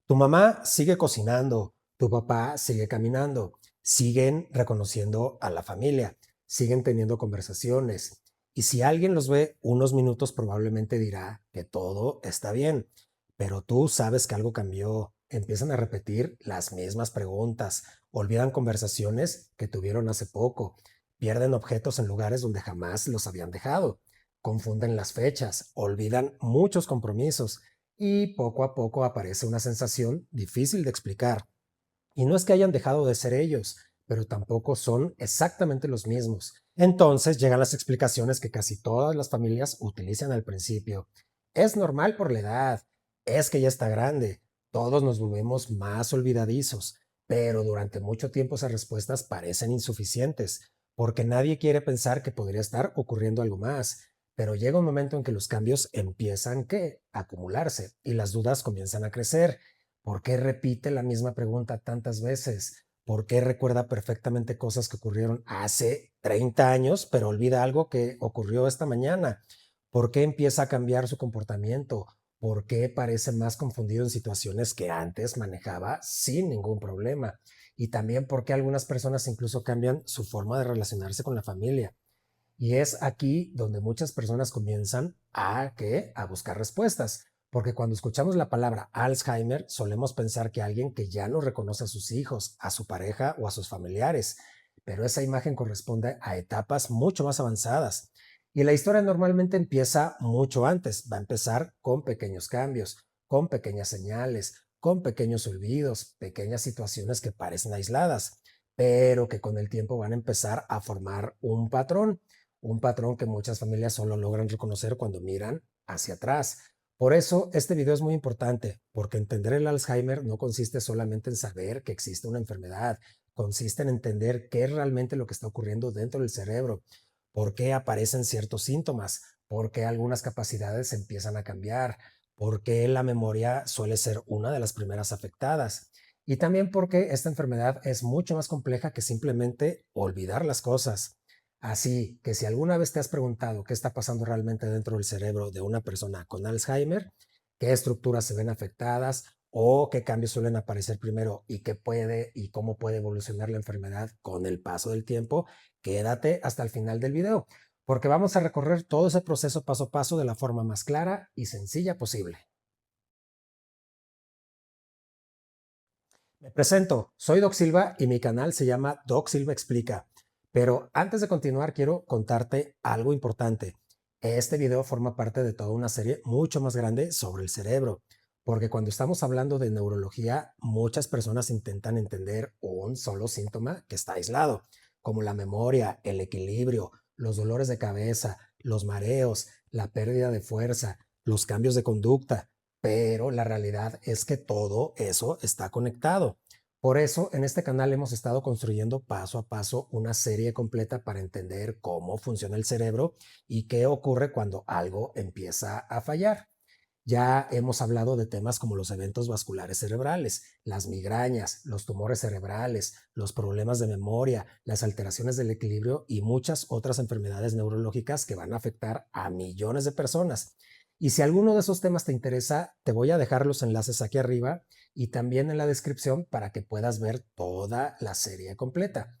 Tu mamá sigue cocinando, tu papá sigue caminando, siguen reconociendo a la familia, siguen teniendo conversaciones. Y si alguien los ve unos minutos, probablemente dirá que todo está bien. Pero tú sabes que algo cambió. Empiezan a repetir las mismas preguntas, olvidan conversaciones que tuvieron hace poco, pierden objetos en lugares donde jamás los habían dejado, confunden las fechas, olvidan muchos compromisos y poco a poco aparece una sensación difícil de explicar. Y no es que hayan dejado de ser ellos, pero tampoco son exactamente los mismos. Entonces llegan las explicaciones que casi todas las familias utilizan al principio. Es normal por la edad, es que ya está grande, todos nos volvemos más olvidadizos, pero durante mucho tiempo esas respuestas parecen insuficientes, porque nadie quiere pensar que podría estar ocurriendo algo más. Pero llega un momento en que los cambios empiezan a acumularse y las dudas comienzan a crecer. ¿Por qué repite la misma pregunta tantas veces? ¿Por qué recuerda perfectamente cosas que ocurrieron hace 30 años, pero olvida algo que ocurrió esta mañana? ¿Por qué empieza a cambiar su comportamiento? ¿Por qué parece más confundido en situaciones que antes manejaba sin ningún problema? Y también por qué algunas personas incluso cambian su forma de relacionarse con la familia. Y es aquí donde muchas personas comienzan a buscar respuestas, porque cuando escuchamos la palabra Alzheimer solemos pensar que alguien que ya no reconoce a sus hijos, a su pareja o a sus familiares, pero esa imagen corresponde a etapas mucho más avanzadas. Y la historia normalmente empieza mucho antes, va a empezar con pequeños cambios, con pequeñas señales, con pequeños olvidos, pequeñas situaciones que parecen aisladas, pero que con el tiempo van a empezar a formar un patrón que muchas familias solo logran reconocer cuando miran hacia atrás. Por eso, este video es muy importante, porque entender el Alzheimer no consiste solamente en saber que existe una enfermedad, consiste en entender qué es realmente lo que está ocurriendo dentro del cerebro, por qué aparecen ciertos síntomas, por qué algunas capacidades empiezan a cambiar, por qué la memoria suele ser una de las primeras afectadas. Y también porque esta enfermedad es mucho más compleja que simplemente olvidar las cosas. Así que si alguna vez te has preguntado qué está pasando realmente dentro del cerebro de una persona con Alzheimer, qué estructuras se ven afectadas o qué cambios suelen aparecer primero y qué puede y cómo puede evolucionar la enfermedad con el paso del tiempo, quédate hasta el final del video, porque vamos a recorrer todo ese proceso paso a paso de la forma más clara y sencilla posible. Me presento, soy Doc Silva y mi canal se llama Doc Silva Explica. Pero antes de continuar, quiero contarte algo importante. Este video forma parte de toda una serie mucho más grande sobre el cerebro, porque cuando estamos hablando de neurología, muchas personas intentan entender un solo síntoma que está aislado, como la memoria, el equilibrio, los dolores de cabeza, los mareos, la pérdida de fuerza, los cambios de conducta, pero la realidad es que todo eso está conectado. Por eso, en este canal hemos estado construyendo paso a paso una serie completa para entender cómo funciona el cerebro y qué ocurre cuando algo empieza a fallar. Ya hemos hablado de temas como los eventos vasculares cerebrales, las migrañas, los tumores cerebrales, los problemas de memoria, las alteraciones del equilibrio y muchas otras enfermedades neurológicas que van a afectar a millones de personas. Y si alguno de esos temas te interesa, te voy a dejar los enlaces aquí arriba y también en la descripción para que puedas ver toda la serie completa.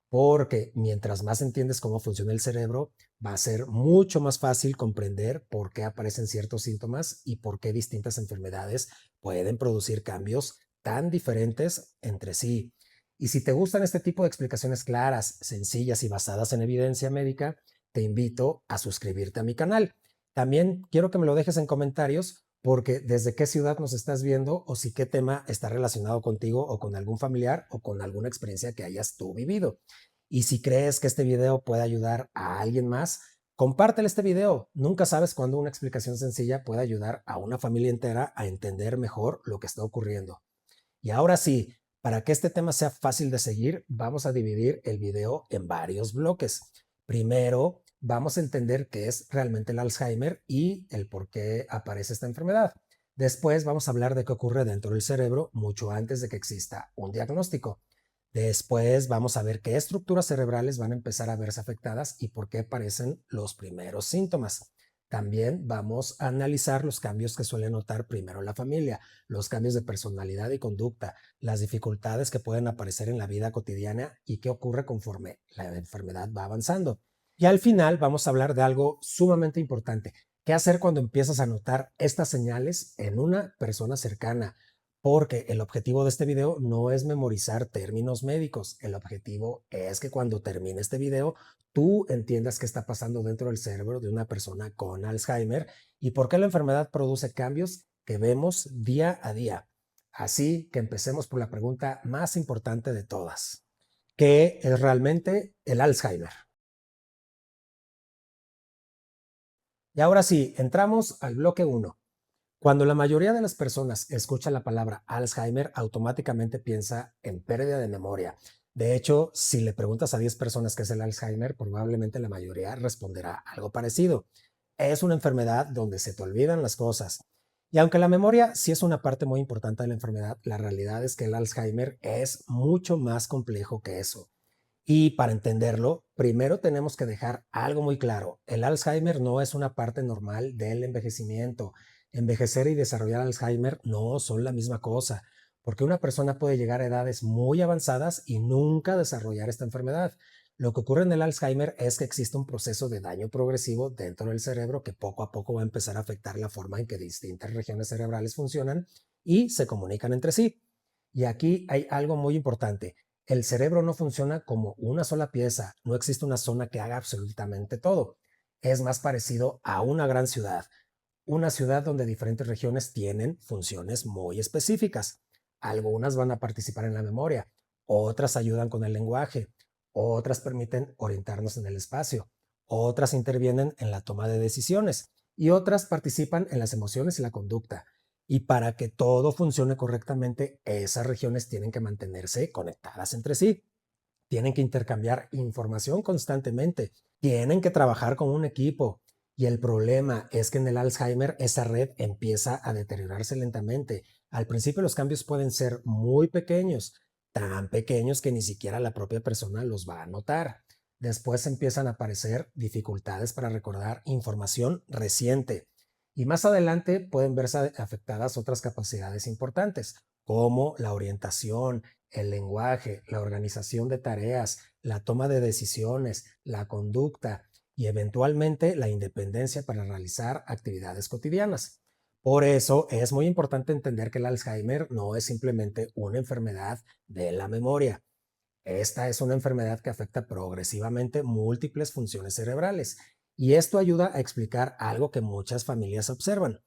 Porque mientras más entiendes cómo funciona el cerebro, va a ser mucho más fácil comprender por qué aparecen ciertos síntomas y por qué distintas enfermedades pueden producir cambios tan diferentes entre sí. Y si te gustan este tipo de explicaciones claras, sencillas y basadas en evidencia médica, te invito a suscribirte a mi canal. También quiero que me lo dejes en comentarios porque desde qué ciudad nos estás viendo o si qué tema está relacionado contigo o con algún familiar o con alguna experiencia que hayas tú vivido. Y si crees que este video puede ayudar a alguien más, compártele este video. Nunca sabes cuándo una explicación sencilla puede ayudar a una familia entera a entender mejor lo que está ocurriendo. Y ahora sí, para que este tema sea fácil de seguir, vamos a dividir el video en varios bloques. Primero, vamos a entender qué es realmente el Alzheimer y el por qué aparece esta enfermedad. Después vamos a hablar de qué ocurre dentro del cerebro mucho antes de que exista un diagnóstico. Después vamos a ver qué estructuras cerebrales van a empezar a verse afectadas y por qué aparecen los primeros síntomas. También vamos a analizar los cambios que suele notar primero la familia, los cambios de personalidad y conducta, las dificultades que pueden aparecer en la vida cotidiana y qué ocurre conforme la enfermedad va avanzando. Y al final vamos a hablar de algo sumamente importante. ¿Qué hacer cuando empiezas a notar estas señales en una persona cercana? Porque el objetivo de este video no es memorizar términos médicos. El objetivo es que cuando termine este video tú entiendas qué está pasando dentro del cerebro de una persona con Alzheimer y por qué la enfermedad produce cambios que vemos día a día. Así que empecemos por la pregunta más importante de todas. ¿Qué es realmente el Alzheimer? Y ahora sí, entramos al bloque uno. Cuando la mayoría de las personas escucha la palabra Alzheimer, automáticamente piensa en pérdida de memoria. De hecho, si le preguntas a 10 personas qué es el Alzheimer, probablemente la mayoría responderá algo parecido. Es una enfermedad donde se te olvidan las cosas. Y aunque la memoria sí es una parte muy importante de la enfermedad, la realidad es que el Alzheimer es mucho más complejo que eso. Y para entenderlo, primero tenemos que dejar algo muy claro. El Alzheimer no es una parte normal del envejecimiento. Envejecer y desarrollar Alzheimer no son la misma cosa, porque una persona puede llegar a edades muy avanzadas y nunca desarrollar esta enfermedad. Lo que ocurre en el Alzheimer es que existe un proceso de daño progresivo dentro del cerebro que poco a poco va a empezar a afectar la forma en que distintas regiones cerebrales funcionan y se comunican entre sí. Y aquí hay algo muy importante. El cerebro no funciona como una sola pieza, no existe una zona que haga absolutamente todo. Es más parecido a una ciudad donde diferentes regiones tienen funciones muy específicas. Algunas van a participar en la memoria, otras ayudan con el lenguaje, otras permiten orientarnos en el espacio, otras intervienen en la toma de decisiones y otras participan en las emociones y la conducta. Y para que todo funcione correctamente, esas regiones tienen que mantenerse conectadas entre sí. Tienen que intercambiar información constantemente, tienen que trabajar con un equipo. Y el problema es que en el Alzheimer esa red empieza a deteriorarse lentamente. Al principio los cambios pueden ser muy pequeños, tan pequeños que ni siquiera la propia persona los va a notar. Después empiezan a aparecer dificultades para recordar información reciente. Y más adelante pueden verse afectadas otras capacidades importantes, como la orientación, el lenguaje, la organización de tareas, la toma de decisiones, la conducta y eventualmente la independencia para realizar actividades cotidianas. Por eso es muy importante entender que el Alzheimer no es simplemente una enfermedad de la memoria. Esta es una enfermedad que afecta progresivamente múltiples funciones cerebrales y esto ayuda a explicar algo que muchas familias observan.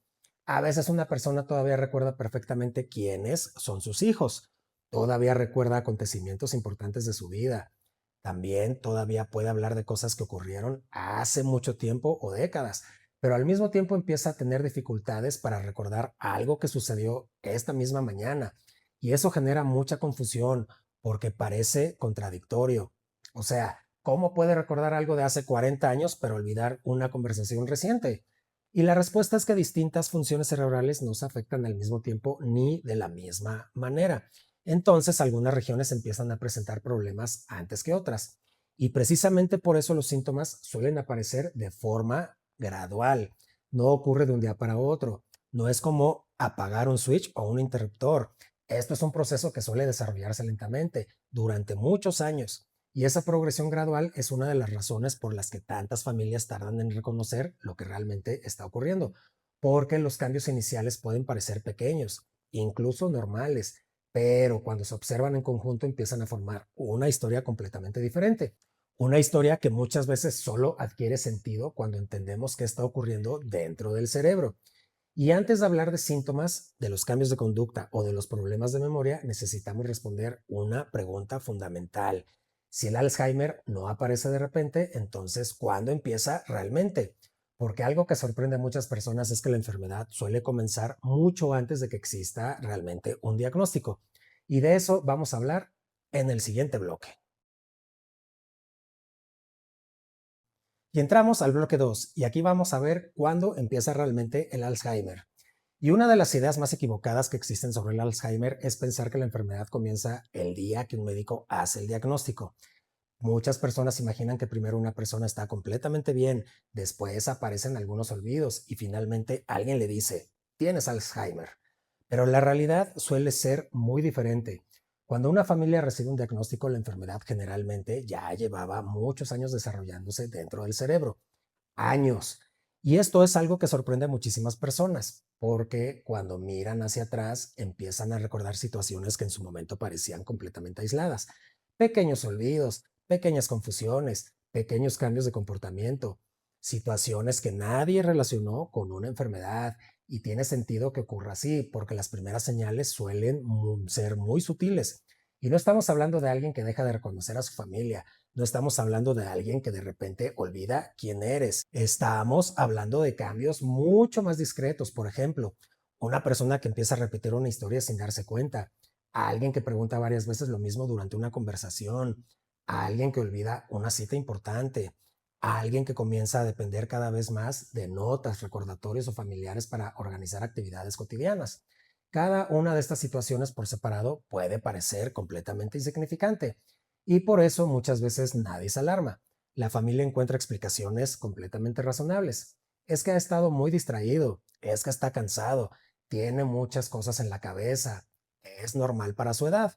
A veces una persona todavía recuerda perfectamente quiénes son sus hijos, todavía recuerda acontecimientos importantes de su vida, también todavía puede hablar de cosas que ocurrieron hace mucho tiempo o décadas, pero al mismo tiempo empieza a tener dificultades para recordar algo que sucedió esta misma mañana y eso genera mucha confusión porque parece contradictorio. O sea, ¿cómo puede recordar algo de hace 40 años pero olvidar una conversación reciente? Y la respuesta es que distintas funciones cerebrales no se afectan al mismo tiempo ni de la misma manera. Entonces, algunas regiones empiezan a presentar problemas antes que otras. Y precisamente por eso los síntomas suelen aparecer de forma gradual. No ocurre de un día para otro. No es como apagar un switch o un interruptor. Esto es un proceso que suele desarrollarse lentamente durante muchos años. Y esa progresión gradual es una de las razones por las que tantas familias tardan en reconocer lo que realmente está ocurriendo, porque los cambios iniciales pueden parecer pequeños, incluso normales, pero cuando se observan en conjunto empiezan a formar una historia completamente diferente. Una historia que muchas veces solo adquiere sentido cuando entendemos qué está ocurriendo dentro del cerebro. Y antes de hablar de síntomas, de los cambios de conducta o de los problemas de memoria, necesitamos responder una pregunta fundamental. Si el Alzheimer no aparece de repente, entonces, ¿cuándo empieza realmente? Porque algo que sorprende a muchas personas es que la enfermedad suele comenzar mucho antes de que exista realmente un diagnóstico. Y de eso vamos a hablar en el siguiente bloque. Y entramos al bloque 2 y aquí vamos a ver cuándo empieza realmente el Alzheimer. Y una de las ideas más equivocadas que existen sobre el Alzheimer es pensar que la enfermedad comienza el día que un médico hace el diagnóstico. Muchas personas imaginan que primero una persona está completamente bien, después aparecen algunos olvidos y finalmente alguien le dice, tienes Alzheimer. Pero la realidad suele ser muy diferente. Cuando una familia recibe un diagnóstico, la enfermedad generalmente ya llevaba muchos años desarrollándose dentro del cerebro. Años. Y esto es algo que sorprende a muchísimas personas, porque cuando miran hacia atrás empiezan a recordar situaciones que en su momento parecían completamente aisladas. Pequeños olvidos, pequeñas confusiones, pequeños cambios de comportamiento, situaciones que nadie relacionó con una enfermedad. Y tiene sentido que ocurra así, porque las primeras señales suelen ser muy sutiles. Y no estamos hablando de alguien que deja de reconocer a su familia, no estamos hablando de alguien que de repente olvida quién eres. Estamos hablando de cambios mucho más discretos. Por ejemplo, una persona que empieza a repetir una historia sin darse cuenta, a alguien que pregunta varias veces lo mismo durante una conversación, a alguien que olvida una cita importante, a alguien que comienza a depender cada vez más de notas, recordatorios o familiares para organizar actividades cotidianas. Cada una de estas situaciones por separado puede parecer completamente insignificante y por eso muchas veces nadie se alarma. La familia encuentra explicaciones completamente razonables. Es que ha estado muy distraído, es que está cansado, tiene muchas cosas en la cabeza, es normal para su edad.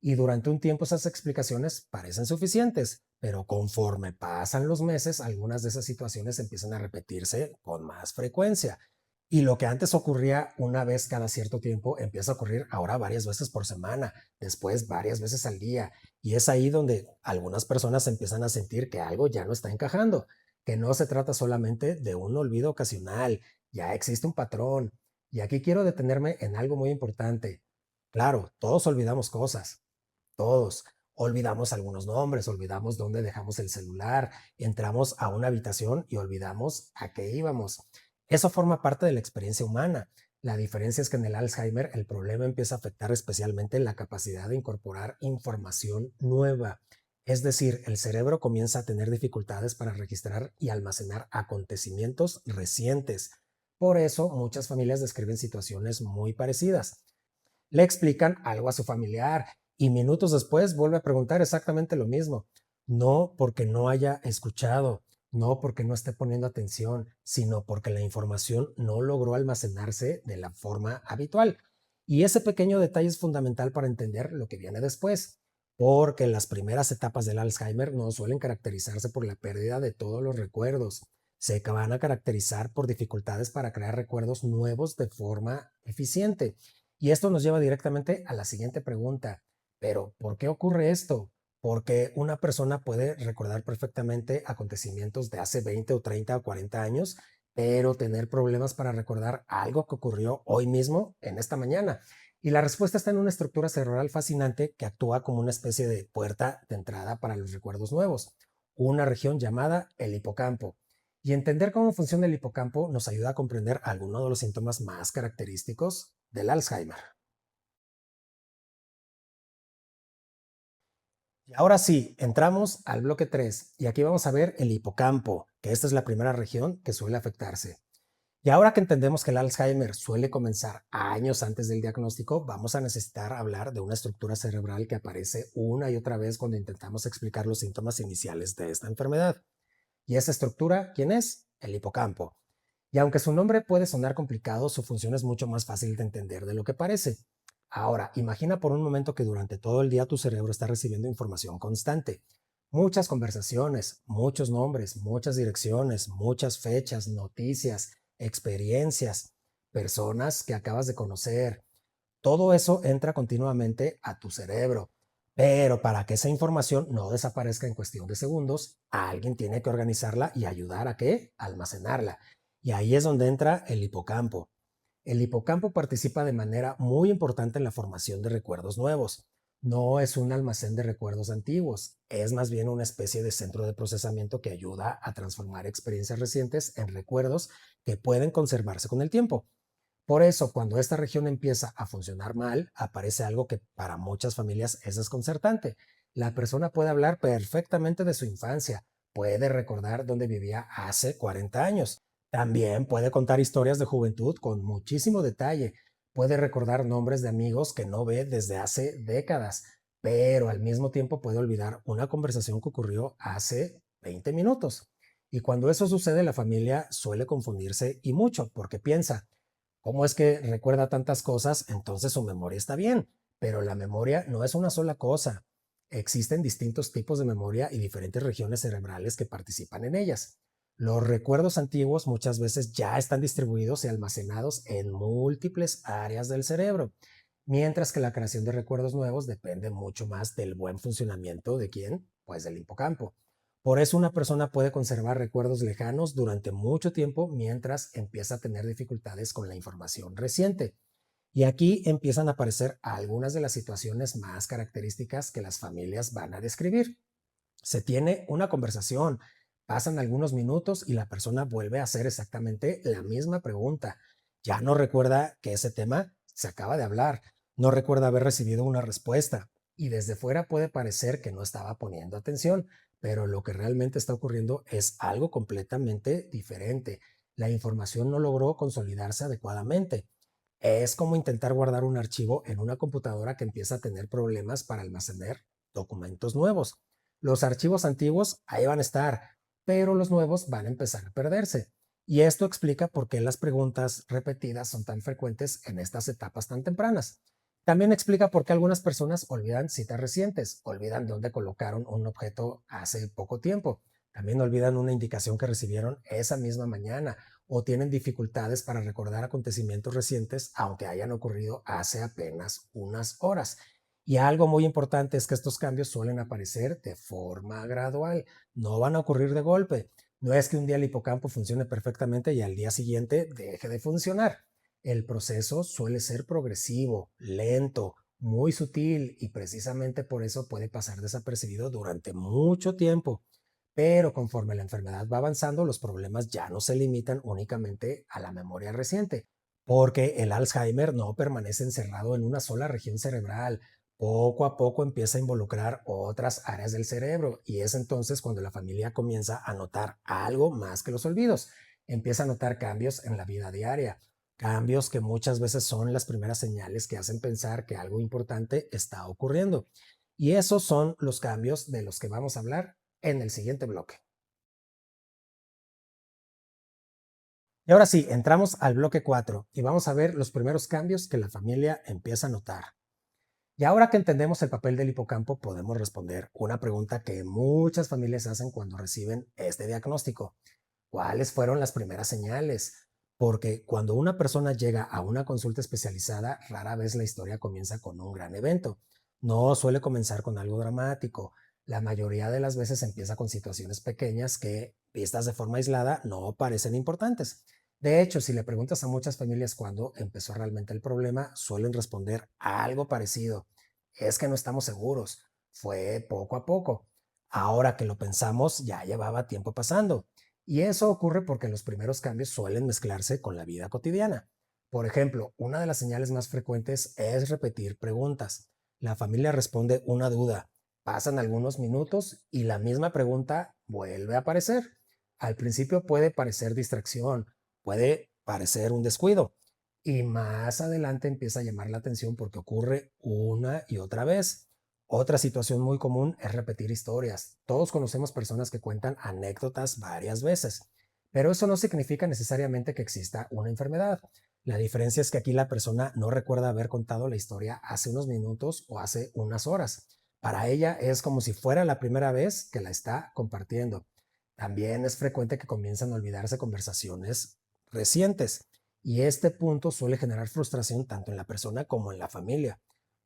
Y durante un tiempo esas explicaciones parecen suficientes, pero conforme pasan los meses, algunas de esas situaciones empiezan a repetirse con más frecuencia. Y lo que antes ocurría una vez cada cierto tiempo empieza a ocurrir ahora varias veces por semana, después varias veces al día. Y es ahí donde algunas personas empiezan a sentir que algo ya no está encajando, que no se trata solamente de un olvido ocasional, ya existe un patrón. Y aquí quiero detenerme en algo muy importante. Claro, todos olvidamos cosas, todos. Olvidamos algunos nombres, olvidamos dónde dejamos el celular, entramos a una habitación y olvidamos a qué íbamos. Eso forma parte de la experiencia humana. La diferencia es que en el Alzheimer el problema empieza a afectar especialmente la capacidad de incorporar información nueva. Es decir, el cerebro comienza a tener dificultades para registrar y almacenar acontecimientos recientes. Por eso muchas familias describen situaciones muy parecidas. Le explican algo a su familiar y minutos después vuelve a preguntar exactamente lo mismo. No porque no haya escuchado, no porque no esté poniendo atención, sino porque la información no logró almacenarse de la forma habitual. Y ese pequeño detalle es fundamental para entender lo que viene después, porque las primeras etapas del Alzheimer no suelen caracterizarse por la pérdida de todos los recuerdos. Se van a caracterizar por dificultades para crear recuerdos nuevos de forma eficiente. Y esto nos lleva directamente a la siguiente pregunta. Pero, ¿por qué ocurre esto? Porque una persona puede recordar perfectamente acontecimientos de hace 20 o 30 o 40 años, pero tener problemas para recordar algo que ocurrió hoy mismo, en esta mañana. Y la respuesta está en una estructura cerebral fascinante que actúa como una especie de puerta de entrada para los recuerdos nuevos, una región llamada el hipocampo. Y entender cómo funciona el hipocampo nos ayuda a comprender algunos de los síntomas más característicos del Alzheimer. Y ahora sí, entramos al bloque 3 y aquí vamos a ver el hipocampo, que esta es la primera región que suele afectarse. Y ahora que entendemos que el Alzheimer suele comenzar años antes del diagnóstico, vamos a necesitar hablar de una estructura cerebral que aparece una y otra vez cuando intentamos explicar los síntomas iniciales de esta enfermedad. ¿Y esa estructura quién es? El hipocampo. Y aunque su nombre puede sonar complicado, su función es mucho más fácil de entender de lo que parece. Ahora, imagina por un momento que durante todo el día tu cerebro está recibiendo información constante. Muchas conversaciones, muchos nombres, muchas direcciones, muchas fechas, noticias, experiencias, personas que acabas de conocer. Todo eso entra continuamente a tu cerebro. Pero para que esa información no desaparezca en cuestión de segundos, alguien tiene que organizarla y ayudar a qué? Almacenarla. Y ahí es donde entra el hipocampo. El hipocampo participa de manera muy importante en la formación de recuerdos nuevos. No es un almacén de recuerdos antiguos, es más bien una especie de centro de procesamiento que ayuda a transformar experiencias recientes en recuerdos que pueden conservarse con el tiempo. Por eso, cuando esta región empieza a funcionar mal, aparece algo que para muchas familias es desconcertante. La persona puede hablar perfectamente de su infancia, puede recordar dónde vivía hace 40 años, también puede contar historias de juventud con muchísimo detalle, puede recordar nombres de amigos que no ve desde hace décadas, pero al mismo tiempo puede olvidar una conversación que ocurrió hace 20 minutos. Y cuando eso sucede, la familia suele confundirse y mucho, porque piensa, ¿cómo es que recuerda tantas cosas? Entonces su memoria está bien, pero la memoria no es una sola cosa. Existen distintos tipos de memoria y diferentes regiones cerebrales que participan en ellas. Los recuerdos antiguos muchas veces ya están distribuidos y almacenados en múltiples áreas del cerebro, mientras que la creación de recuerdos nuevos depende mucho más del buen funcionamiento de quién, pues del hipocampo. Por eso una persona puede conservar recuerdos lejanos durante mucho tiempo mientras empieza a tener dificultades con la información reciente. Y aquí empiezan a aparecer algunas de las situaciones más características que las familias van a describir. Se tiene una conversación, pasan algunos minutos y la persona vuelve a hacer exactamente la misma pregunta. Ya no recuerda que ese tema se acaba de hablar, no recuerda haber recibido una respuesta y desde fuera puede parecer que no estaba poniendo atención, pero lo que realmente está ocurriendo es algo completamente diferente. La información no logró consolidarse adecuadamente. Es como intentar guardar un archivo en una computadora que empieza a tener problemas para almacenar documentos nuevos. Los archivos antiguos ahí van a estar, pero los nuevos van a empezar a perderse. Y esto explica por qué las preguntas repetidas son tan frecuentes en estas etapas tan tempranas. También explica por qué algunas personas olvidan citas recientes, olvidan dónde colocaron un objeto hace poco tiempo, también olvidan una indicación que recibieron esa misma mañana o tienen dificultades para recordar acontecimientos recientes aunque hayan ocurrido hace apenas unas horas. Y algo muy importante es que estos cambios suelen aparecer de forma gradual, no van a ocurrir de golpe. No es que un día el hipocampo funcione perfectamente y al día siguiente deje de funcionar. El proceso suele ser progresivo, lento, muy sutil y precisamente por eso puede pasar desapercibido durante mucho tiempo. Pero conforme la enfermedad va avanzando, los problemas ya no se limitan únicamente a la memoria reciente, porque el Alzheimer no permanece encerrado en una sola región cerebral. Poco a poco empieza a involucrar otras áreas del cerebro y es entonces cuando la familia comienza a notar algo más que los olvidos. Empieza a notar cambios en la vida diaria, cambios que muchas veces son las primeras señales que hacen pensar que algo importante está ocurriendo. Y esos son los cambios de los que vamos a hablar en el siguiente bloque. Y ahora sí, entramos al bloque 4 y vamos a ver los primeros cambios que la familia empieza a notar. Y ahora que entendemos el papel del hipocampo, podemos responder una pregunta que muchas familias hacen cuando reciben este diagnóstico. ¿Cuáles fueron las primeras señales? Porque cuando una persona llega a una consulta especializada, rara vez la historia comienza con un gran evento. No suele comenzar con algo dramático. La mayoría de las veces empieza con situaciones pequeñas que, vistas de forma aislada, no parecen importantes. De hecho, si le preguntas a muchas familias cuándo empezó realmente el problema, suelen responder algo parecido. Es que no estamos seguros. Fue poco a poco. Ahora que lo pensamos, ya llevaba tiempo pasando. Y eso ocurre porque los primeros cambios suelen mezclarse con la vida cotidiana. Por ejemplo, una de las señales más frecuentes es repetir preguntas. La familia responde una duda, pasan algunos minutos y la misma pregunta vuelve a aparecer. Al principio puede parecer distracción, puede parecer un descuido y más adelante empieza a llamar la atención porque ocurre una y otra vez. Otra situación muy común es repetir historias. Todos conocemos personas que cuentan anécdotas varias veces, pero eso no significa necesariamente que exista una enfermedad. La diferencia es que aquí la persona no recuerda haber contado la historia hace unos minutos o hace unas horas. Para ella es como si fuera la primera vez que la está compartiendo. También es frecuente que comiencen a olvidarse conversaciones recientes y este punto suele generar frustración tanto en la persona como en la familia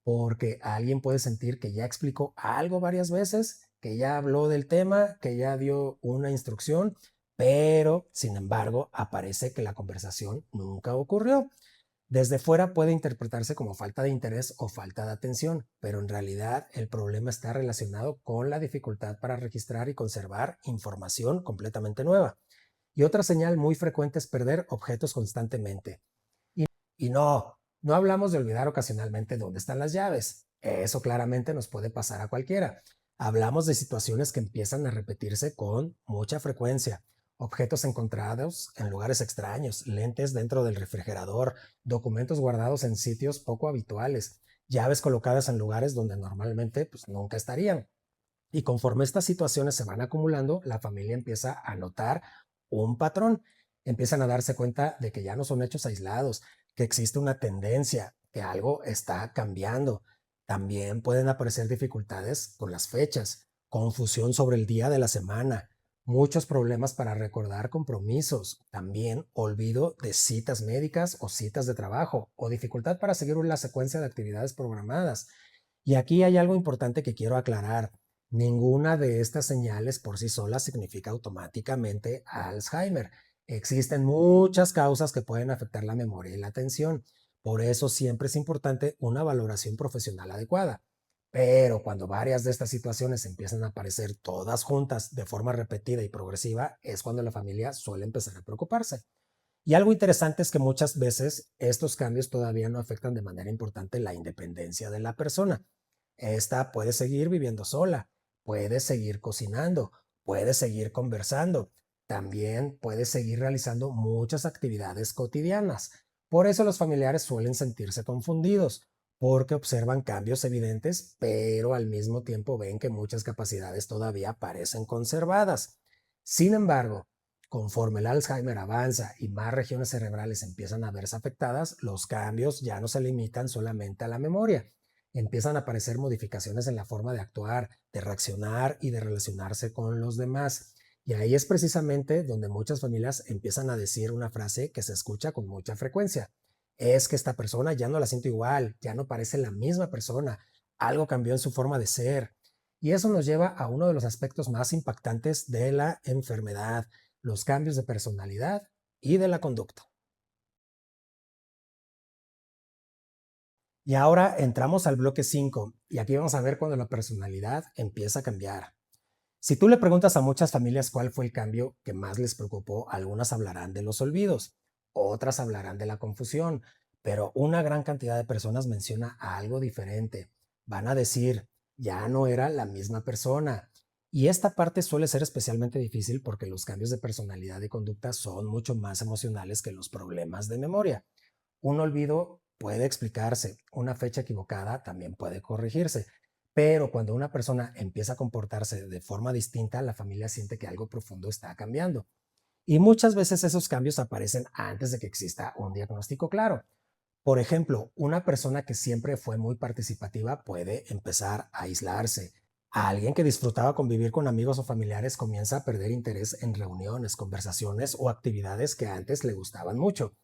porque alguien puede sentir que ya explicó algo varias veces, que ya habló del tema, que ya dio una instrucción, pero sin embargo aparece que la conversación nunca ocurrió. Desde fuera puede interpretarse como falta de interés o falta de atención, pero en realidad el problema está relacionado con la dificultad para registrar y conservar información completamente nueva. Y otra señal muy frecuente es perder objetos constantemente. Y no, no hablamos de olvidar ocasionalmente dónde están las llaves. Eso claramente nos puede pasar a cualquiera. Hablamos de situaciones que empiezan a repetirse con mucha frecuencia. Objetos encontrados en lugares extraños, lentes dentro del refrigerador, documentos guardados en sitios poco habituales. llaves colocadas en lugares donde normalmente pues, nunca estarían. Y conforme estas situaciones se van acumulando, la familia empieza a notar un patrón. Empiezan a darse cuenta de que ya no son hechos aislados, que existe una tendencia, que algo está cambiando. También pueden aparecer dificultades con las fechas, confusión sobre el día de la semana, muchos problemas para recordar compromisos, también olvido de citas médicas o citas de trabajo, o dificultad para seguir la secuencia de actividades programadas. Y aquí hay algo importante que quiero aclarar. Ninguna de estas señales por sí solas significa automáticamente Alzheimer. Existen muchas causas que pueden afectar la memoria y la atención. Por eso siempre es importante una valoración profesional adecuada. Pero cuando varias de estas situaciones empiezan a aparecer todas juntas de forma repetida y progresiva, es cuando la familia suele empezar a preocuparse. Y algo interesante es que muchas veces estos cambios todavía no afectan de manera importante la independencia de la persona. Esta puede seguir viviendo sola, puede seguir cocinando, puede seguir conversando, también puede seguir realizando muchas actividades cotidianas. Por eso los familiares suelen sentirse confundidos, porque observan cambios evidentes, pero al mismo tiempo ven que muchas capacidades todavía parecen conservadas. Sin embargo, conforme el Alzheimer avanza y más regiones cerebrales empiezan a verse afectadas, los cambios ya no se limitan solamente a la memoria. Empiezan a aparecer modificaciones en la forma de actuar, de reaccionar y de relacionarse con los demás. Y ahí es precisamente donde muchas familias empiezan a decir una frase que se escucha con mucha frecuencia. Es que esta persona ya no la siento igual, ya no parece la misma persona, algo cambió en su forma de ser. Y eso nos lleva a uno de los aspectos más impactantes de la enfermedad, los cambios de personalidad y de la conducta. Y ahora entramos al bloque 5 y aquí vamos a ver cuando la personalidad empieza a cambiar. Si tú le preguntas a muchas familias cuál fue el cambio que más les preocupó, algunas hablarán de los olvidos, otras hablarán de la confusión, pero una gran cantidad de personas menciona algo diferente. Van a decir, ya no era la misma persona. Y esta parte suele ser especialmente difícil porque los cambios de personalidad y conducta son mucho más emocionales que los problemas de memoria. Un olvido puede explicarse, una fecha equivocada también puede corregirse, pero cuando una persona empieza a comportarse de forma distinta, la familia siente que algo profundo está cambiando. Y muchas veces esos cambios aparecen antes de que exista un diagnóstico claro. Por ejemplo, una persona que siempre fue muy participativa puede empezar a aislarse. Alguien que disfrutaba convivir con amigos o familiares comienza a perder interés en reuniones, conversaciones o actividades que antes le gustaban mucho.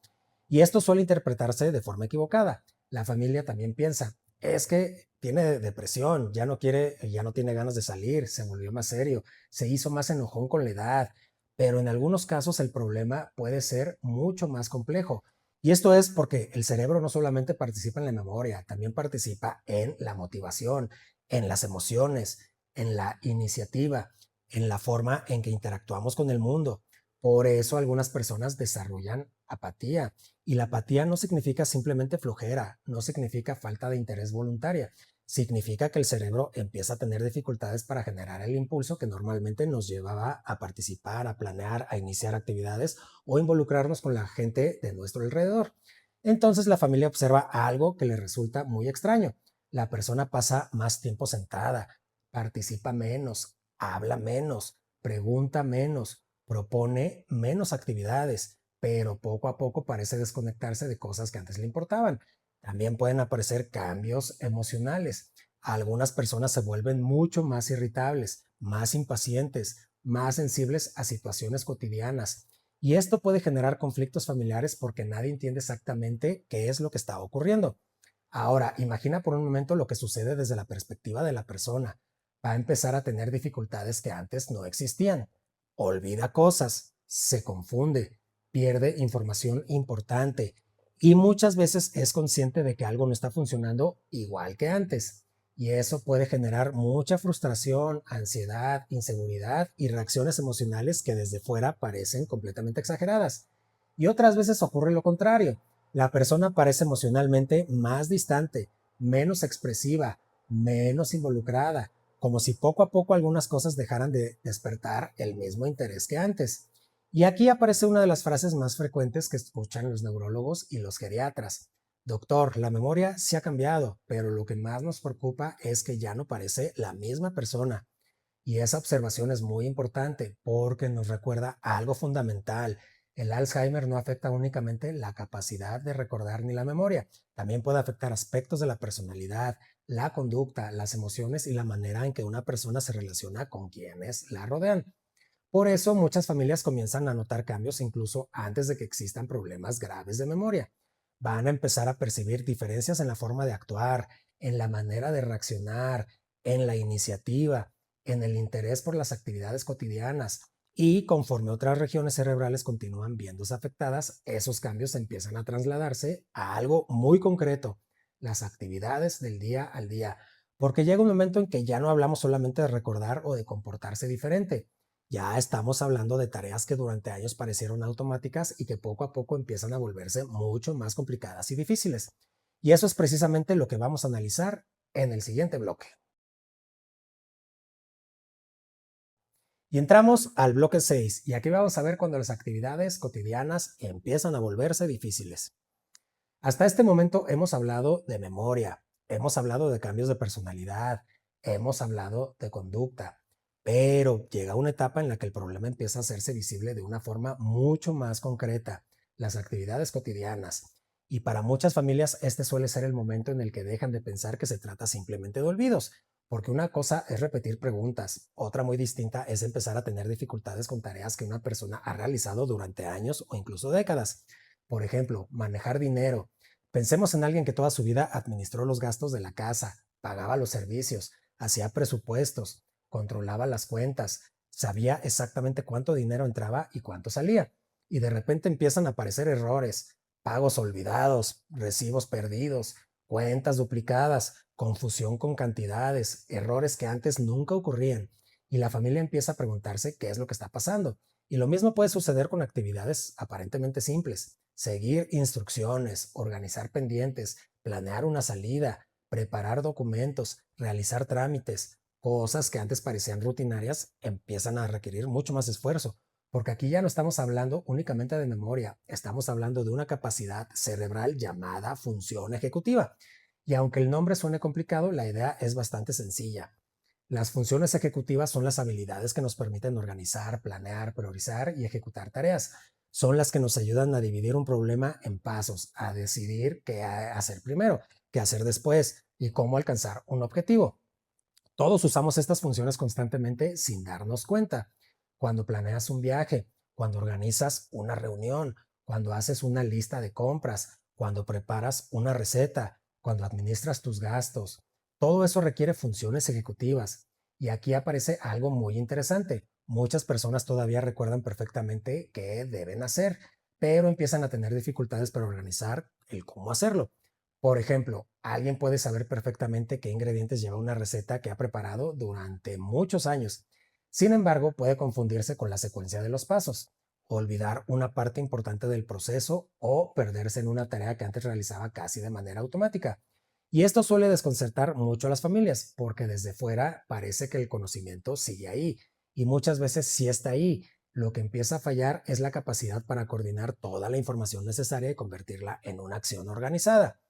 Y esto suele interpretarse de forma equivocada. La familia también piensa, es que tiene depresión, ya no quiere, ya no tiene ganas de salir, se volvió más serio, se hizo más enojón con la edad. Pero en algunos casos el problema puede ser mucho más complejo. Y esto es porque el cerebro no solamente participa en la memoria, también participa en la motivación, en las emociones, en la iniciativa, en la forma en que interactuamos con el mundo. Por eso algunas personas desarrollan apatía. Y la apatía no significa simplemente flojera, no significa falta de interés voluntaria. Significa que el cerebro empieza a tener dificultades para generar el impulso que normalmente nos llevaba a participar, a planear, a iniciar actividades o involucrarnos con la gente de nuestro alrededor. Entonces la familia observa algo que le resulta muy extraño. La persona pasa más tiempo sentada, participa menos, habla menos, pregunta menos, propone menos actividades, pero poco a poco parece desconectarse de cosas que antes le importaban. También pueden aparecer cambios emocionales. Algunas personas se vuelven mucho más irritables, más impacientes, más sensibles a situaciones cotidianas. Y esto puede generar conflictos familiares porque nadie entiende exactamente qué es lo que está ocurriendo. Ahora, imagina por un momento lo que sucede desde la perspectiva de la persona. Va a empezar a tener dificultades que antes no existían. Olvida cosas, se confunde, pierde información importante y muchas veces es consciente de que algo no está funcionando igual que antes. Y eso puede generar mucha frustración, ansiedad, inseguridad y reacciones emocionales que desde fuera parecen completamente exageradas. Y otras veces ocurre lo contrario. La persona parece emocionalmente más distante, menos expresiva, menos involucrada, como si poco a poco algunas cosas dejaran de despertar el mismo interés que antes. Y aquí aparece una de las frases más frecuentes que escuchan los neurólogos y los geriatras. Doctor, la memoria sí ha cambiado, pero lo que más nos preocupa es que ya no parece la misma persona. Y esa observación es muy importante porque nos recuerda algo fundamental. El Alzheimer no afecta únicamente la capacidad de recordar ni la memoria, también puede afectar aspectos de la personalidad, la conducta, las emociones y la manera en que una persona se relaciona con quienes la rodean. Por eso muchas familias comienzan a notar cambios incluso antes de que existan problemas graves de memoria. Van a empezar a percibir diferencias en la forma de actuar, en la manera de reaccionar, en la iniciativa, en el interés por las actividades cotidianas. Y conforme otras regiones cerebrales continúan viéndose afectadas, esos cambios empiezan a trasladarse a algo muy concreto, las actividades del día al día. Porque llega un momento en que ya no hablamos solamente de recordar o de comportarse diferente, ya estamos hablando de tareas que durante años parecieron automáticas y que poco a poco empiezan a volverse mucho más complicadas y difíciles. Y eso es precisamente lo que vamos a analizar en el siguiente bloque. Y entramos al bloque 6 y aquí vamos a ver cuando las actividades cotidianas empiezan a volverse difíciles. Hasta este momento hemos hablado de memoria, hemos hablado de cambios de personalidad, hemos hablado de conducta, pero llega una etapa en la que el problema empieza a hacerse visible de una forma mucho más concreta, las actividades cotidianas. Y para muchas familias este suele ser el momento en el que dejan de pensar que se trata simplemente de olvidos, porque una cosa es repetir preguntas, otra muy distinta es empezar a tener dificultades con tareas que una persona ha realizado durante años o incluso décadas. Por ejemplo, manejar dinero. Pensemos en alguien que toda su vida administró los gastos de la casa, pagaba los servicios, hacía presupuestos, controlaba las cuentas, sabía exactamente cuánto dinero entraba y cuánto salía. Y de repente empiezan a aparecer errores, pagos olvidados, recibos perdidos, cuentas duplicadas, confusión con cantidades, errores que antes nunca ocurrían. Y la familia empieza a preguntarse qué es lo que está pasando. Y lo mismo puede suceder con actividades aparentemente simples. Seguir instrucciones, organizar pendientes, planear una salida, preparar documentos, realizar trámites, cosas que antes parecían rutinarias, empiezan a requerir mucho más esfuerzo, porque aquí ya no estamos hablando únicamente de memoria, estamos hablando de una capacidad cerebral llamada función ejecutiva. Y aunque el nombre suene complicado, la idea es bastante sencilla. Las funciones ejecutivas son las habilidades que nos permiten organizar, planear, priorizar y ejecutar tareas. Son las que nos ayudan a dividir un problema en pasos, a decidir qué hacer primero, qué hacer después y cómo alcanzar un objetivo. Todos usamos estas funciones constantemente sin darnos cuenta. Cuando planeas un viaje, cuando organizas una reunión, cuando haces una lista de compras, cuando preparas una receta, cuando administras tus gastos, todo eso requiere funciones ejecutivas. Y aquí aparece algo muy interesante. Muchas personas todavía recuerdan perfectamente qué deben hacer, pero empiezan a tener dificultades para organizar el cómo hacerlo. Por ejemplo, alguien puede saber perfectamente qué ingredientes lleva una receta que ha preparado durante muchos años. Sin embargo, puede confundirse con la secuencia de los pasos, olvidar una parte importante del proceso o perderse en una tarea que antes realizaba casi de manera automática. Y esto suele desconcertar mucho a las familias, porque desde fuera parece que el conocimiento sigue ahí y muchas veces sí está ahí. Lo que empieza a fallar es la capacidad para coordinar toda la información necesaria y convertirla en una acción organizada.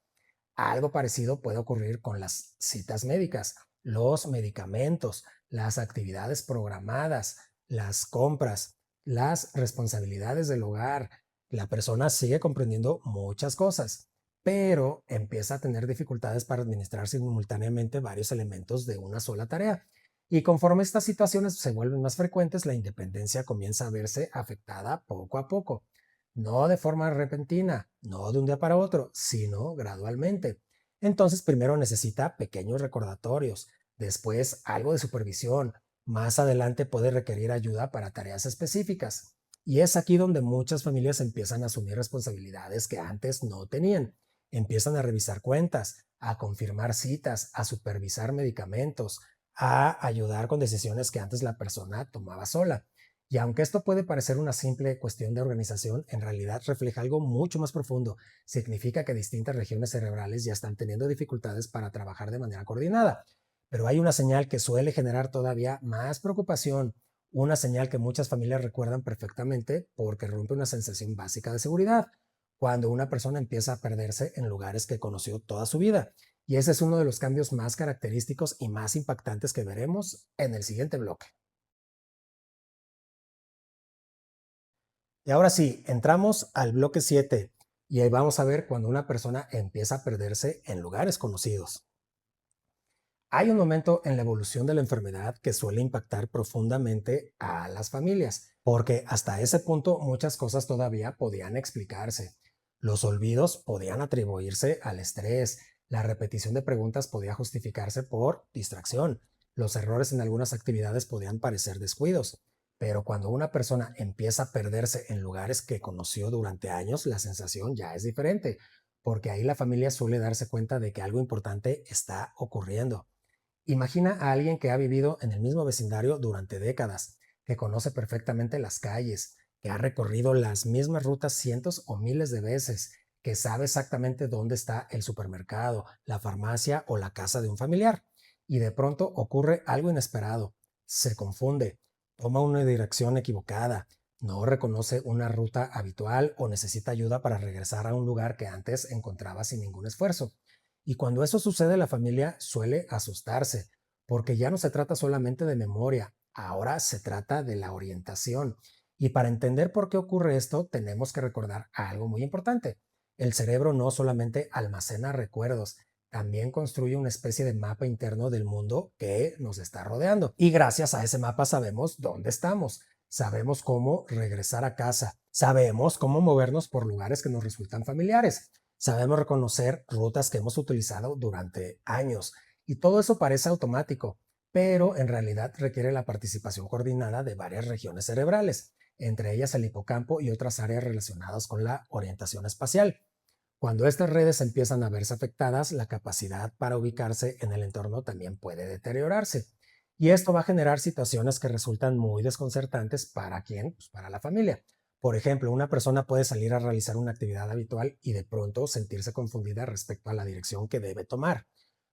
Algo parecido puede ocurrir con las citas médicas, los medicamentos, las actividades programadas, las compras, las responsabilidades del hogar. La persona sigue comprendiendo muchas cosas, pero empieza a tener dificultades para administrar simultáneamente varios elementos de una sola tarea. Y conforme estas situaciones se vuelven más frecuentes, la independencia comienza a verse afectada poco a poco. No de forma repentina, no de un día para otro, sino gradualmente. Entonces, primero necesita pequeños recordatorios, después algo de supervisión, más adelante puede requerir ayuda para tareas específicas. Y es aquí donde muchas familias empiezan a asumir responsabilidades que antes no tenían. Empiezan a revisar cuentas, a confirmar citas, a supervisar medicamentos, a ayudar con decisiones que antes la persona tomaba sola. Y aunque esto puede parecer una simple cuestión de organización, en realidad refleja algo mucho más profundo. Significa que distintas regiones cerebrales ya están teniendo dificultades para trabajar de manera coordinada. Pero hay una señal que suele generar todavía más preocupación, una señal que muchas familias recuerdan perfectamente porque rompe una sensación básica de seguridad. cuando una persona empieza a perderse en lugares que conoció toda su vida. Y ese es uno de los cambios más característicos y más impactantes que veremos en el siguiente bloque. Y ahora sí, entramos al bloque 7 y ahí vamos a ver cuando una persona empieza a perderse en lugares conocidos. Hay un momento en la evolución de la enfermedad que suele impactar profundamente a las familias, porque hasta ese punto muchas cosas todavía podían explicarse. Los olvidos podían atribuirse al estrés, la repetición de preguntas podía justificarse por distracción, los errores en algunas actividades podían parecer descuidos, pero cuando una persona empieza a perderse en lugares que conoció durante años, la sensación ya es diferente, porque ahí la familia suele darse cuenta de que algo importante está ocurriendo. Imagina a alguien que ha vivido en el mismo vecindario durante décadas, que conoce perfectamente las calles, que ha recorrido las mismas rutas cientos o miles de veces, que sabe exactamente dónde está el supermercado, la farmacia o la casa de un familiar. Y de pronto ocurre algo inesperado. Se confunde, toma una dirección equivocada, no reconoce una ruta habitual o necesita ayuda para regresar a un lugar que antes encontraba sin ningún esfuerzo. Y cuando eso sucede, la familia suele asustarse, porque ya no se trata solamente de memoria, ahora se trata de la orientación. Y para entender por qué ocurre esto, tenemos que recordar algo muy importante. El cerebro no solamente almacena recuerdos, también construye una especie de mapa interno del mundo que nos está rodeando. Y gracias a ese mapa sabemos dónde estamos, sabemos cómo regresar a casa, sabemos cómo movernos por lugares que nos resultan familiares. Sabemos reconocer rutas que hemos utilizado durante años y todo eso parece automático, pero en realidad requiere la participación coordinada de varias regiones cerebrales, entre ellas el hipocampo y otras áreas relacionadas con la orientación espacial. Cuando estas redes empiezan a verse afectadas, la capacidad para ubicarse en el entorno también puede deteriorarse. Y esto va a generar situaciones que resultan muy desconcertantes para quién, pues para la familia. Por ejemplo, una persona puede salir a realizar una actividad habitual y de pronto sentirse confundida respecto a la dirección que debe tomar.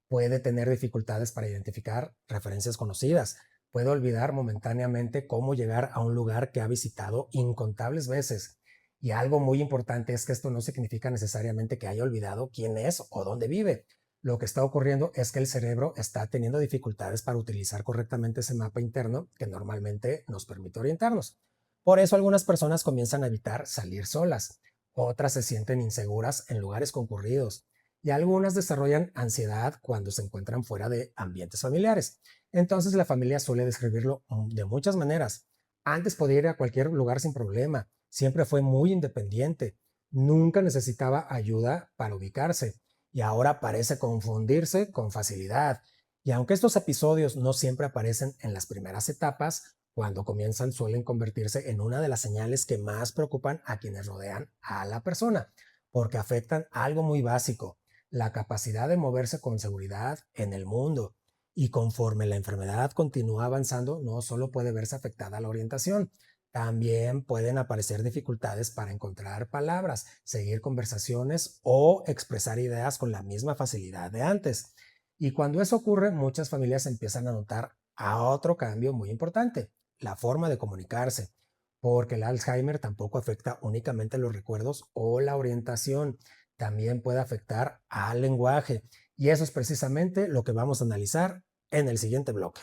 Puede tener dificultades para identificar referencias conocidas. Puede olvidar momentáneamente cómo llegar a un lugar que ha visitado incontables veces. Y algo muy importante es que esto no significa necesariamente que haya olvidado quién es o dónde vive. Lo que está ocurriendo es que el cerebro está teniendo dificultades para utilizar correctamente ese mapa interno que normalmente nos permite orientarnos. Por eso algunas personas comienzan a evitar salir solas, otras se sienten inseguras en lugares concurridos y algunas desarrollan ansiedad cuando se encuentran fuera de ambientes familiares. Entonces la familia suele describirlo de muchas maneras. Antes podía ir a cualquier lugar sin problema, siempre fue muy independiente, nunca necesitaba ayuda para ubicarse y ahora parece confundirse con facilidad. Y aunque estos episodios no siempre aparecen en las primeras etapas, cuando comienzan suelen convertirse en una de las señales que más preocupan a quienes rodean a la persona, porque afectan algo muy básico, la capacidad de moverse con seguridad en el mundo. Y conforme la enfermedad continúa avanzando, no solo puede verse afectada la orientación, también pueden aparecer dificultades para encontrar palabras, seguir conversaciones o expresar ideas con la misma facilidad de antes. Y cuando eso ocurre, muchas familias empiezan a notar a otro cambio muy importante, la forma de comunicarse, porque el Alzheimer tampoco afecta únicamente los recuerdos o la orientación, también puede afectar al lenguaje. Y eso es precisamente lo que vamos a analizar en el siguiente bloque.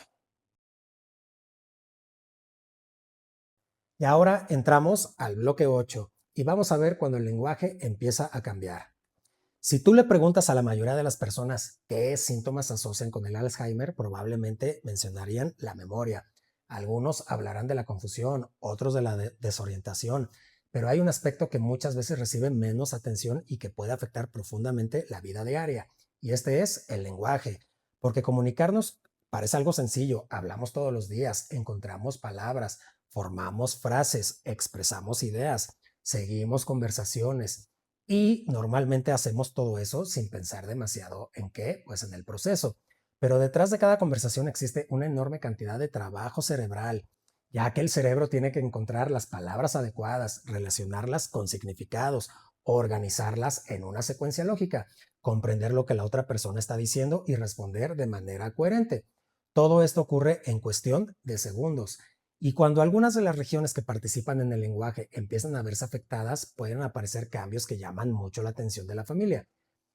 Y ahora entramos al bloque 8 y vamos a ver cuando el lenguaje empieza a cambiar. Si tú le preguntas a la mayoría de las personas qué síntomas asocian con el Alzheimer, probablemente mencionarían la memoria. Algunos hablarán de la confusión, otros de la desorientación, pero hay un aspecto que muchas veces recibe menos atención y que puede afectar profundamente la vida diaria, y este es el lenguaje, porque comunicarnos parece algo sencillo, hablamos todos los días, encontramos palabras, formamos frases, expresamos ideas, seguimos conversaciones. Y normalmente hacemos todo eso sin pensar demasiado en qué, pues en el proceso. Pero detrás de cada conversación existe una enorme cantidad de trabajo cerebral, ya que el cerebro tiene que encontrar las palabras adecuadas, relacionarlas con significados, organizarlas en una secuencia lógica, comprender lo que la otra persona está diciendo y responder de manera coherente. Todo esto ocurre en cuestión de segundos. Y cuando algunas de las regiones que participan en el lenguaje empiezan a verse afectadas, pueden aparecer cambios que llaman mucho la atención de la familia.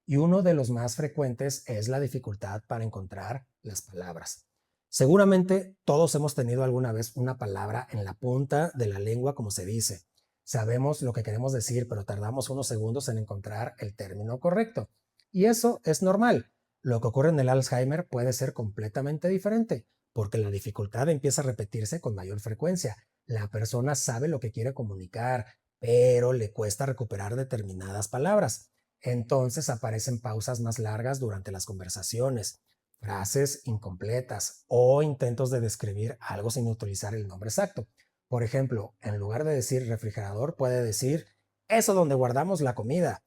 Y uno de los más frecuentes es la dificultad para encontrar las palabras. Seguramente todos hemos tenido alguna vez una palabra en la punta de la lengua, como se dice. Sabemos lo que queremos decir, pero tardamos unos segundos en encontrar el término correcto. Y eso es normal. Lo que ocurre en el Alzheimer puede ser completamente diferente, porque la dificultad empieza a repetirse con mayor frecuencia. La persona sabe lo que quiere comunicar, pero le cuesta recuperar determinadas palabras. Entonces aparecen pausas más largas durante las conversaciones, frases incompletas o intentos de describir algo sin utilizar el nombre exacto. Por ejemplo, en lugar de decir refrigerador, puede decir eso donde guardamos la comida.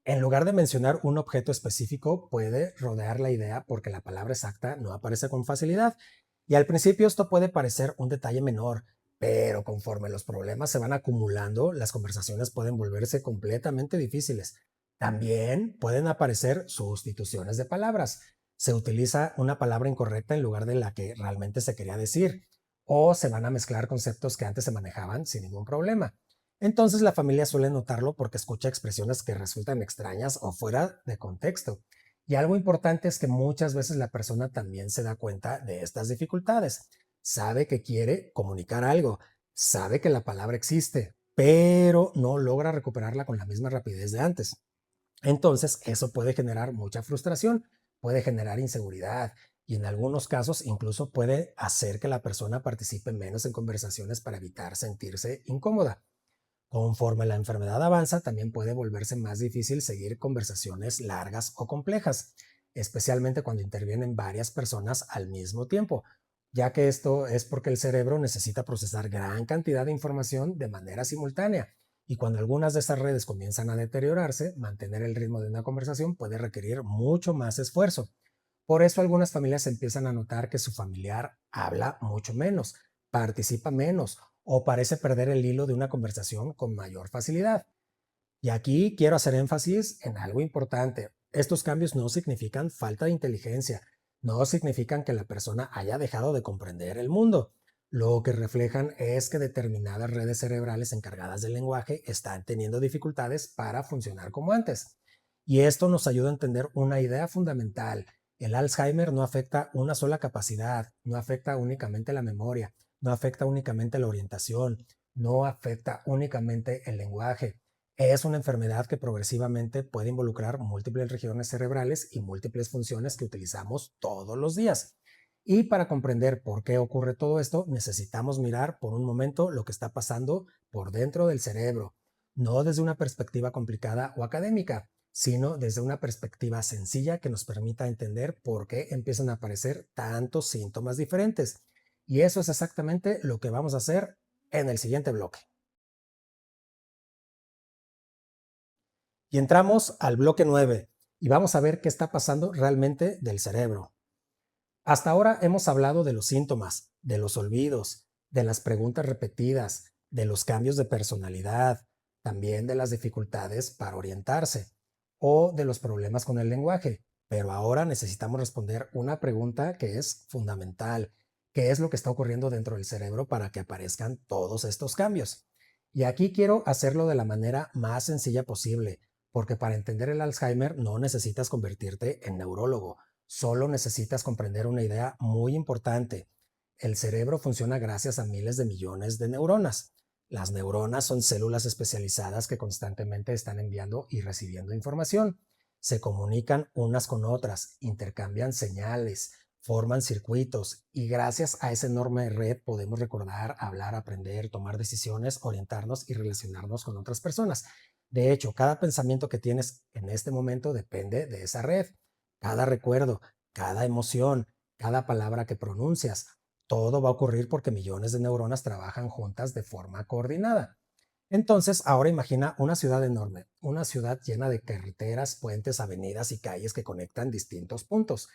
En lugar de mencionar un objeto específico, puede rodear la idea porque la palabra exacta no aparece con facilidad. Y al principio esto puede parecer un detalle menor, pero conforme los problemas se van acumulando, las conversaciones pueden volverse completamente difíciles. También pueden aparecer sustituciones de palabras. Se utiliza una palabra incorrecta en lugar de la que realmente se quería decir, o se van a mezclar conceptos que antes se manejaban sin ningún problema. Entonces la familia suele notarlo porque escucha expresiones que resultan extrañas o fuera de contexto. Y algo importante es que muchas veces la persona también se da cuenta de estas dificultades. Sabe que quiere comunicar algo, sabe que la palabra existe, pero no logra recuperarla con la misma rapidez de antes. Entonces eso puede generar mucha frustración, puede generar inseguridad y en algunos casos incluso puede hacer que la persona participe menos en conversaciones para evitar sentirse incómoda. Conforme la enfermedad avanza, también puede volverse más difícil seguir conversaciones largas o complejas, especialmente cuando intervienen varias personas al mismo tiempo, ya que esto es porque el cerebro necesita procesar gran cantidad de información de manera simultánea. Y cuando algunas de estas redes comienzan a deteriorarse, mantener el ritmo de una conversación puede requerir mucho más esfuerzo. Por eso algunas familias empiezan a notar que su familiar habla mucho menos, participa menos o parece perder el hilo de una conversación con mayor facilidad. Y aquí quiero hacer énfasis en algo importante. Estos cambios no significan falta de inteligencia, no significan que la persona haya dejado de comprender el mundo. Lo que reflejan es que determinadas redes cerebrales encargadas del lenguaje están teniendo dificultades para funcionar como antes. Y esto nos ayuda a entender una idea fundamental. El Alzheimer no afecta una sola capacidad, no afecta únicamente la memoria, no afecta únicamente la orientación, no afecta únicamente el lenguaje. Es una enfermedad que progresivamente puede involucrar múltiples regiones cerebrales y múltiples funciones que utilizamos todos los días. Y para comprender por qué ocurre todo esto, necesitamos mirar por un momento lo que está pasando por dentro del cerebro, no desde una perspectiva complicada o académica, sino desde una perspectiva sencilla que nos permita entender por qué empiezan a aparecer tantos síntomas diferentes. Y eso es exactamente lo que vamos a hacer en el siguiente bloque. Y entramos al bloque 9 y vamos a ver qué está pasando realmente del cerebro. Hasta ahora hemos hablado de los síntomas, de los olvidos, de las preguntas repetidas, de los cambios de personalidad, también de las dificultades para orientarse o de los problemas con el lenguaje. Pero ahora necesitamos responder una pregunta que es fundamental. ¿Qué es lo que está ocurriendo dentro del cerebro para que aparezcan todos estos cambios? Y aquí quiero hacerlo de la manera más sencilla posible, porque para entender el Alzheimer no necesitas convertirte en neurólogo. Solo necesitas comprender una idea muy importante. El cerebro funciona gracias a miles de millones de neuronas. Las neuronas son células especializadas que constantemente están enviando y recibiendo información. Se comunican unas con otras, intercambian señales, forman circuitos y gracias a esa enorme red podemos recordar, hablar, aprender, tomar decisiones, orientarnos y relacionarnos con otras personas. De hecho, cada pensamiento que tienes en este momento depende de esa red. Cada recuerdo, cada emoción, cada palabra que pronuncias, todo va a ocurrir porque millones de neuronas trabajan juntas de forma coordinada. Entonces, ahora imagina una ciudad enorme, una ciudad llena de carreteras, puentes, avenidas y calles que conectan distintos puntos.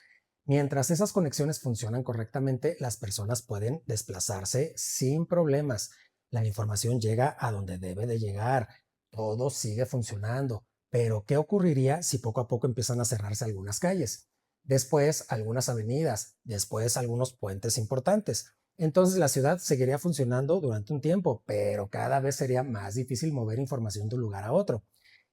Mientras esas conexiones funcionan correctamente, las personas pueden desplazarse sin problemas. La información llega a donde debe de llegar. Todo sigue funcionando. Pero, ¿qué ocurriría si poco a poco empiezan a cerrarse algunas calles? Después, algunas avenidas, después algunos puentes importantes. Entonces la ciudad seguiría funcionando durante un tiempo, pero cada vez sería más difícil mover información de un lugar a otro.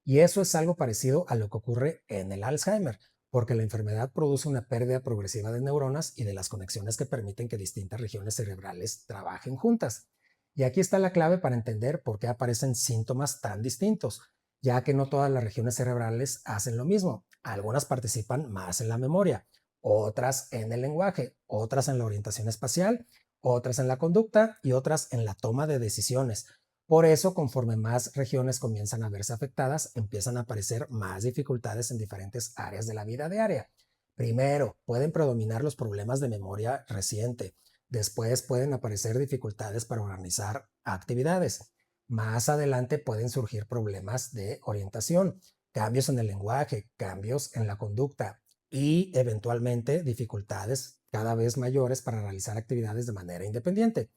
Y eso es algo parecido a lo que ocurre en el Alzheimer, porque la enfermedad produce una pérdida progresiva de neuronas y de las conexiones que permiten que distintas regiones cerebrales trabajen juntas. Y aquí está la clave para entender por qué aparecen síntomas tan distintos, ya que no todas las regiones cerebrales hacen lo mismo. Algunas participan más en la memoria, otras en el lenguaje, otras en la orientación espacial, otras en la conducta y otras en la toma de decisiones. Por eso, conforme más regiones comienzan a verse afectadas, empiezan a aparecer más dificultades en diferentes áreas de la vida diaria. Primero, pueden predominar los problemas de memoria reciente. Después pueden aparecer dificultades para organizar actividades. Más adelante pueden surgir problemas de orientación, cambios en el lenguaje, cambios en la conducta y eventualmente dificultades cada vez mayores para realizar actividades de manera independiente.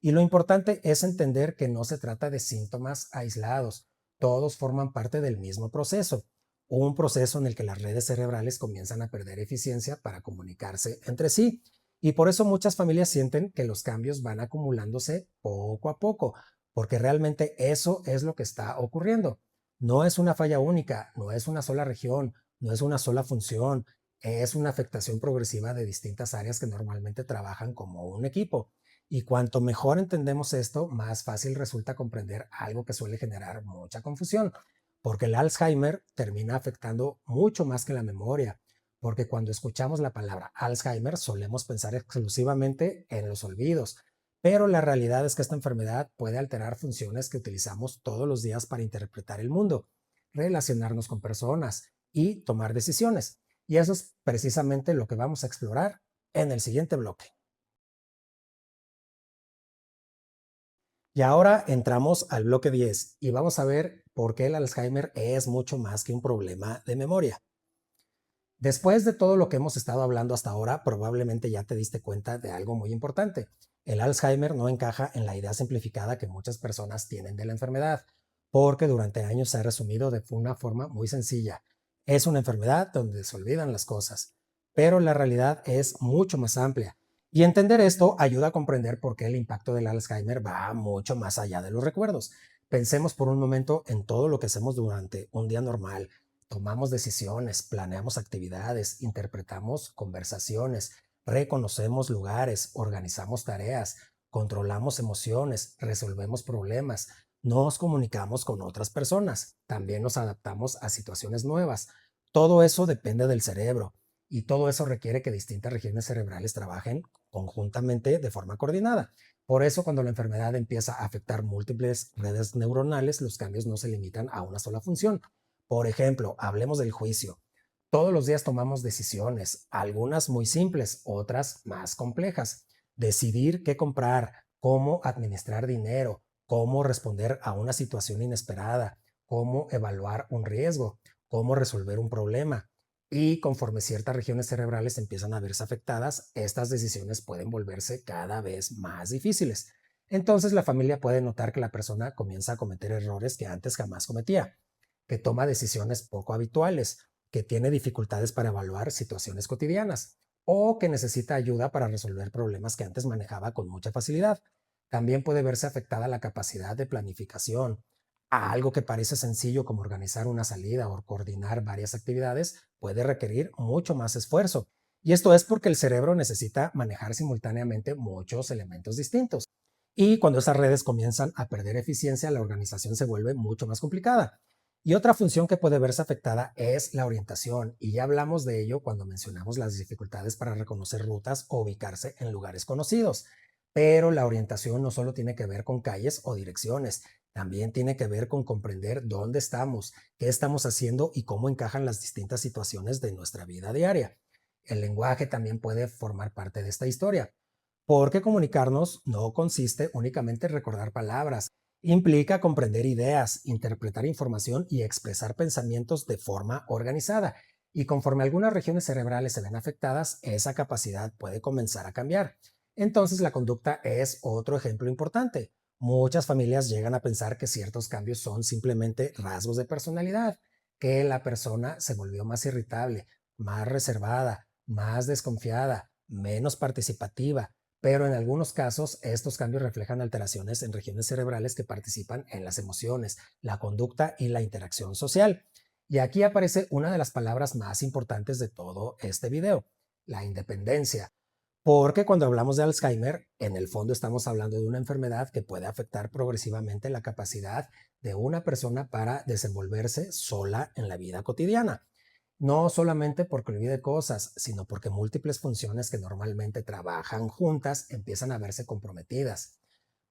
Y lo importante es entender que no se trata de síntomas aislados, todos forman parte del mismo proceso, un proceso en el que las redes cerebrales comienzan a perder eficiencia para comunicarse entre sí. Y por eso muchas familias sienten que los cambios van acumulándose poco a poco, porque realmente eso es lo que está ocurriendo. No es una falla única, no es una sola región, no es una sola función, es una afectación progresiva de distintas áreas que normalmente trabajan como un equipo. Y cuanto mejor entendemos esto, más fácil resulta comprender algo que suele generar mucha confusión, porque el Alzheimer termina afectando mucho más que la memoria, porque cuando escuchamos la palabra Alzheimer solemos pensar exclusivamente en los olvidos, pero la realidad es que esta enfermedad puede alterar funciones que utilizamos todos los días para interpretar el mundo, relacionarnos con personas y tomar decisiones. Y eso es precisamente lo que vamos a explorar en el siguiente bloque. Y ahora entramos al bloque 10 y vamos a ver por qué el Alzheimer es mucho más que un problema de memoria. Después de todo lo que hemos estado hablando hasta ahora, probablemente ya te diste cuenta de algo muy importante. El Alzheimer no encaja en la idea simplificada que muchas personas tienen de la enfermedad, porque durante años se ha resumido de una forma muy sencilla. Es una enfermedad donde se olvidan las cosas, pero la realidad es mucho más amplia. Y entender esto ayuda a comprender por qué el impacto del Alzheimer va mucho más allá de los recuerdos. Pensemos por un momento en todo lo que hacemos durante un día normal. Tomamos decisiones, planeamos actividades, interpretamos conversaciones, reconocemos lugares, organizamos tareas, controlamos emociones, resolvemos problemas, nos comunicamos con otras personas, también nos adaptamos a situaciones nuevas. Todo eso depende del cerebro y todo eso requiere que distintas regiones cerebrales trabajen conjuntamente de forma coordinada. Por eso, cuando la enfermedad empieza a afectar múltiples redes neuronales, los cambios no se limitan a una sola función. Por ejemplo, hablemos del juicio. Todos los días tomamos decisiones, algunas muy simples, otras más complejas. Decidir qué comprar, cómo administrar dinero, cómo responder a una situación inesperada, cómo evaluar un riesgo, cómo resolver un problema. Y conforme ciertas regiones cerebrales empiezan a verse afectadas, estas decisiones pueden volverse cada vez más difíciles. Entonces la familia puede notar que la persona comienza a cometer errores que antes jamás cometía, que toma decisiones poco habituales, que tiene dificultades para evaluar situaciones cotidianas o que necesita ayuda para resolver problemas que antes manejaba con mucha facilidad. También puede verse afectada la capacidad de planificación. A algo que parece sencillo como organizar una salida o coordinar varias actividades puede requerir mucho más esfuerzo. Y esto es porque el cerebro necesita manejar simultáneamente muchos elementos distintos. Y cuando esas redes comienzan a perder eficiencia, la organización se vuelve mucho más complicada. Y otra función que puede verse afectada es la orientación, y ya hablamos de ello cuando mencionamos las dificultades para reconocer rutas o ubicarse en lugares conocidos. Pero la orientación no solo tiene que ver con calles o direcciones, también tiene que ver con comprender dónde estamos, qué estamos haciendo y cómo encajan las distintas situaciones de nuestra vida diaria. El lenguaje también puede formar parte de esta historia, porque comunicarnos no consiste únicamente en recordar palabras. Implica comprender ideas, interpretar información y expresar pensamientos de forma organizada. Y conforme algunas regiones cerebrales se ven afectadas, esa capacidad puede comenzar a cambiar. Entonces la conducta es otro ejemplo importante. Muchas familias llegan a pensar que ciertos cambios son simplemente rasgos de personalidad, que la persona se volvió más irritable, más reservada, más desconfiada, menos participativa, pero en algunos casos estos cambios reflejan alteraciones en regiones cerebrales que participan en las emociones, la conducta y la interacción social. Y aquí aparece una de las palabras más importantes de todo este video, la independencia. Porque cuando hablamos de Alzheimer, en el fondo estamos hablando de una enfermedad que puede afectar progresivamente la capacidad de una persona para desenvolverse sola en la vida cotidiana. No solamente porque olvide cosas, sino porque múltiples funciones que normalmente trabajan juntas empiezan a verse comprometidas.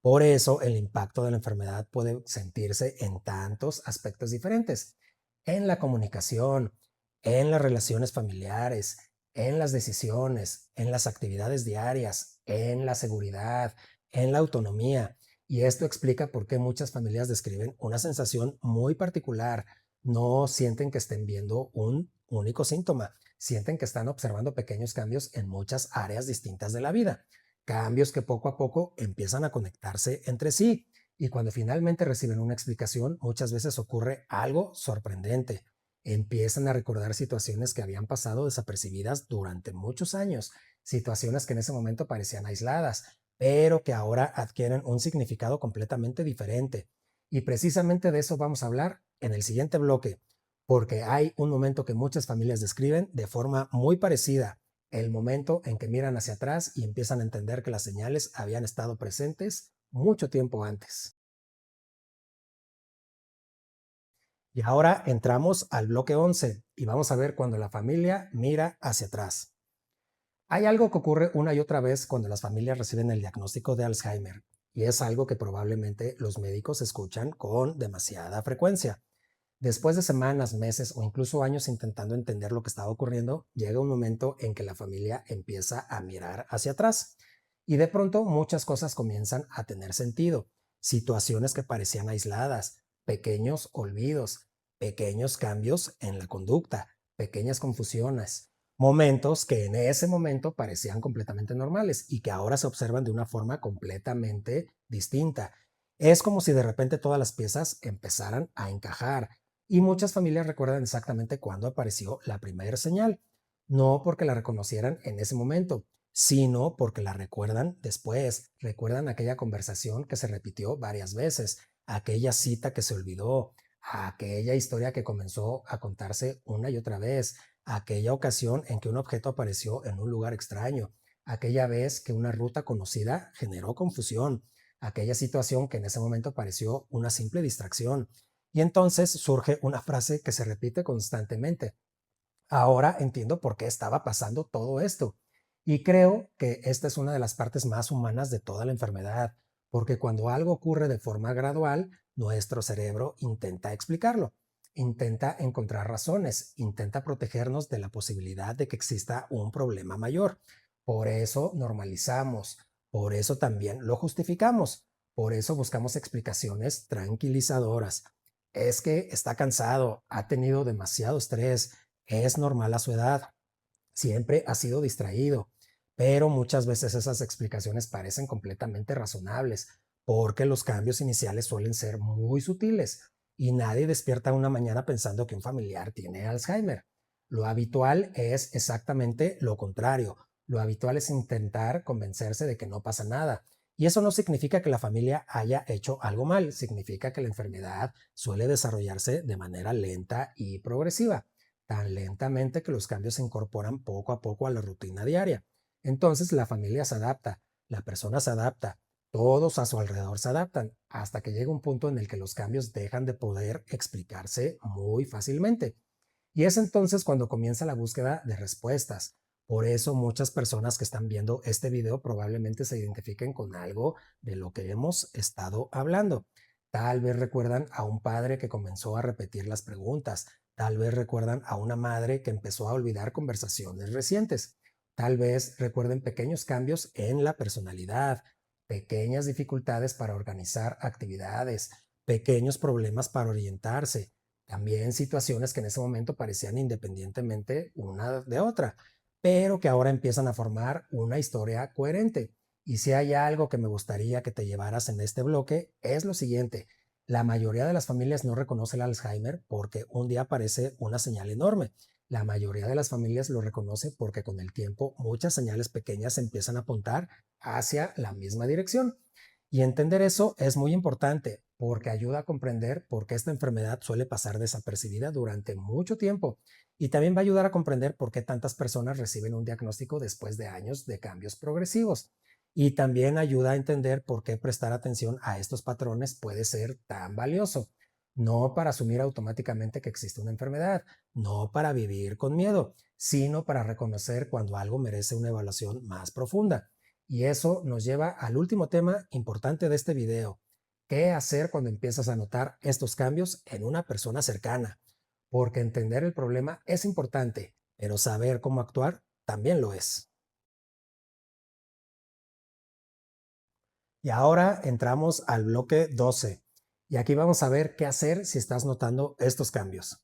Por eso el impacto de la enfermedad puede sentirse en tantos aspectos diferentes, en la comunicación, en las relaciones familiares, en las decisiones, en las actividades diarias, en la seguridad, en la autonomía. Y esto explica por qué muchas familias describen una sensación muy particular. No sienten que estén viendo un único síntoma, sienten que están observando pequeños cambios en muchas áreas distintas de la vida, cambios que poco a poco empiezan a conectarse entre sí. Y cuando finalmente reciben una explicación, muchas veces ocurre algo sorprendente. Empiezan a recordar situaciones que habían pasado desapercibidas durante muchos años, situaciones que en ese momento parecían aisladas, pero que ahora adquieren un significado completamente diferente. Y precisamente de eso vamos a hablar en el siguiente bloque, porque hay un momento que muchas familias describen de forma muy parecida, el momento en que miran hacia atrás y empiezan a entender que las señales habían estado presentes mucho tiempo antes. Y ahora entramos al bloque 11 y vamos a ver cuando la familia mira hacia atrás. Hay algo que ocurre una y otra vez cuando las familias reciben el diagnóstico de Alzheimer, y es algo que probablemente los médicos escuchan con demasiada frecuencia. Después de semanas, meses o incluso años intentando entender lo que estaba ocurriendo, llega un momento en que la familia empieza a mirar hacia atrás y de pronto muchas cosas comienzan a tener sentido. Situaciones que parecían aisladas, pequeños olvidos, pequeños cambios en la conducta, pequeñas confusiones, momentos que en ese momento parecían completamente normales y que ahora se observan de una forma completamente distinta. Es como si de repente todas las piezas empezaran a encajar y muchas familias recuerdan exactamente cuándo apareció la primera señal, no porque la reconocieran en ese momento, sino porque la recuerdan después, recuerdan aquella conversación que se repitió varias veces, aquella cita que se olvidó, aquella historia que comenzó a contarse una y otra vez, aquella ocasión en que un objeto apareció en un lugar extraño, aquella vez que una ruta conocida generó confusión, aquella situación que en ese momento pareció una simple distracción. Y entonces surge una frase que se repite constantemente. Ahora entiendo por qué estaba pasando todo esto. Y creo que esta es una de las partes más humanas de toda la enfermedad, porque cuando algo ocurre de forma gradual, nuestro cerebro intenta explicarlo, intenta encontrar razones, intenta protegernos de la posibilidad de que exista un problema mayor. Por eso normalizamos, por eso también lo justificamos, por eso buscamos explicaciones tranquilizadoras. Es que está cansado, ha tenido demasiado estrés, es normal a su edad, siempre ha sido distraído, pero muchas veces esas explicaciones parecen completamente razonables, porque los cambios iniciales suelen ser muy sutiles y nadie despierta una mañana pensando que un familiar tiene Alzheimer. Lo habitual es exactamente lo contrario. Lo habitual es intentar convencerse de que no pasa nada. Y eso no significa que la familia haya hecho algo mal, significa que la enfermedad suele desarrollarse de manera lenta y progresiva, tan lentamente que los cambios se incorporan poco a poco a la rutina diaria. Entonces la familia se adapta, la persona se adapta, todos a su alrededor se adaptan, hasta que llega un punto en el que los cambios dejan de poder explicarse muy fácilmente. Y es entonces cuando comienza la búsqueda de respuestas. Por eso muchas personas que están viendo este video probablemente se identifiquen con algo de lo que hemos estado hablando. Tal vez recuerdan a un padre que comenzó a repetir las preguntas. Tal vez recuerdan a una madre que empezó a olvidar conversaciones recientes. Tal vez recuerden pequeños cambios en la personalidad, pequeñas dificultades para organizar actividades, pequeños problemas para orientarse, también situaciones que en ese momento parecían independientemente una de otra, pero que ahora empiezan a formar una historia coherente. Y si hay algo que me gustaría que te llevaras en este bloque, es lo siguiente. La mayoría de las familias no reconoce el Alzheimer porque un día aparece una señal enorme. La mayoría de las familias lo reconoce porque con el tiempo muchas señales pequeñas empiezan a apuntar hacia la misma dirección. Y entender eso es muy importante porque ayuda a comprender por qué esta enfermedad suele pasar desapercibida durante mucho tiempo. Y también va a ayudar a comprender por qué tantas personas reciben un diagnóstico después de años de cambios progresivos. Y también ayuda a entender por qué prestar atención a estos patrones puede ser tan valioso. No para asumir automáticamente que existe una enfermedad, no para vivir con miedo, sino para reconocer cuando algo merece una evaluación más profunda. Y eso nos lleva al último tema importante de este video. ¿Qué hacer cuando empiezas a notar estos cambios en una persona cercana? Porque entender el problema es importante, pero saber cómo actuar también lo es. Y ahora entramos al bloque 12. Y aquí vamos a ver qué hacer si estás notando estos cambios.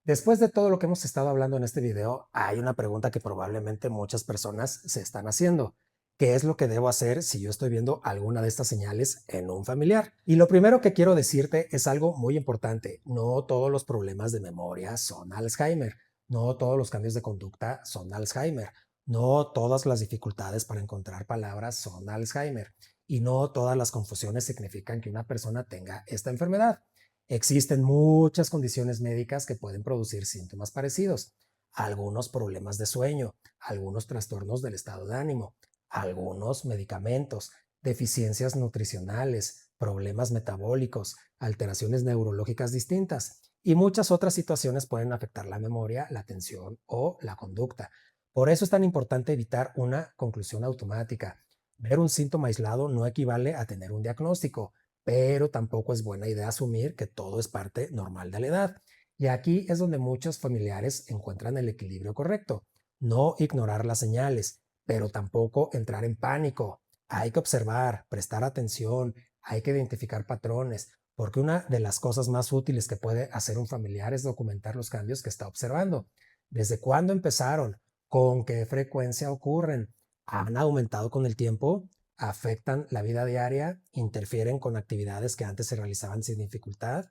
Después de todo lo que hemos estado hablando en este video, hay una pregunta que probablemente muchas personas se están haciendo. ¿Qué es lo que debo hacer si yo estoy viendo alguna de estas señales en un familiar? Y lo primero que quiero decirte es algo muy importante. No todos los problemas de memoria son Alzheimer. No todos los cambios de conducta son Alzheimer. No todas las dificultades para encontrar palabras son Alzheimer. Y no todas las confusiones significan que una persona tenga esta enfermedad. Existen muchas condiciones médicas que pueden producir síntomas parecidos, algunos problemas de sueño, algunos trastornos del estado de ánimo, algunos medicamentos, deficiencias nutricionales, problemas metabólicos, alteraciones neurológicas distintas y muchas otras situaciones pueden afectar la memoria, la atención o la conducta. Por eso es tan importante evitar una conclusión automática. Ver un síntoma aislado no equivale a tener un diagnóstico, pero tampoco es buena idea asumir que todo es parte normal de la edad. Y aquí es donde muchos familiares encuentran el equilibrio correcto. No ignorar las señales, pero tampoco entrar en pánico. Hay que observar, prestar atención, hay que identificar patrones, porque una de las cosas más útiles que puede hacer un familiar es documentar los cambios que está observando. ¿Desde cuándo empezaron? ¿Con qué frecuencia ocurren? ¿Han aumentado con el tiempo? ¿Afectan la vida diaria? ¿Interfieren con actividades que antes se realizaban sin dificultad?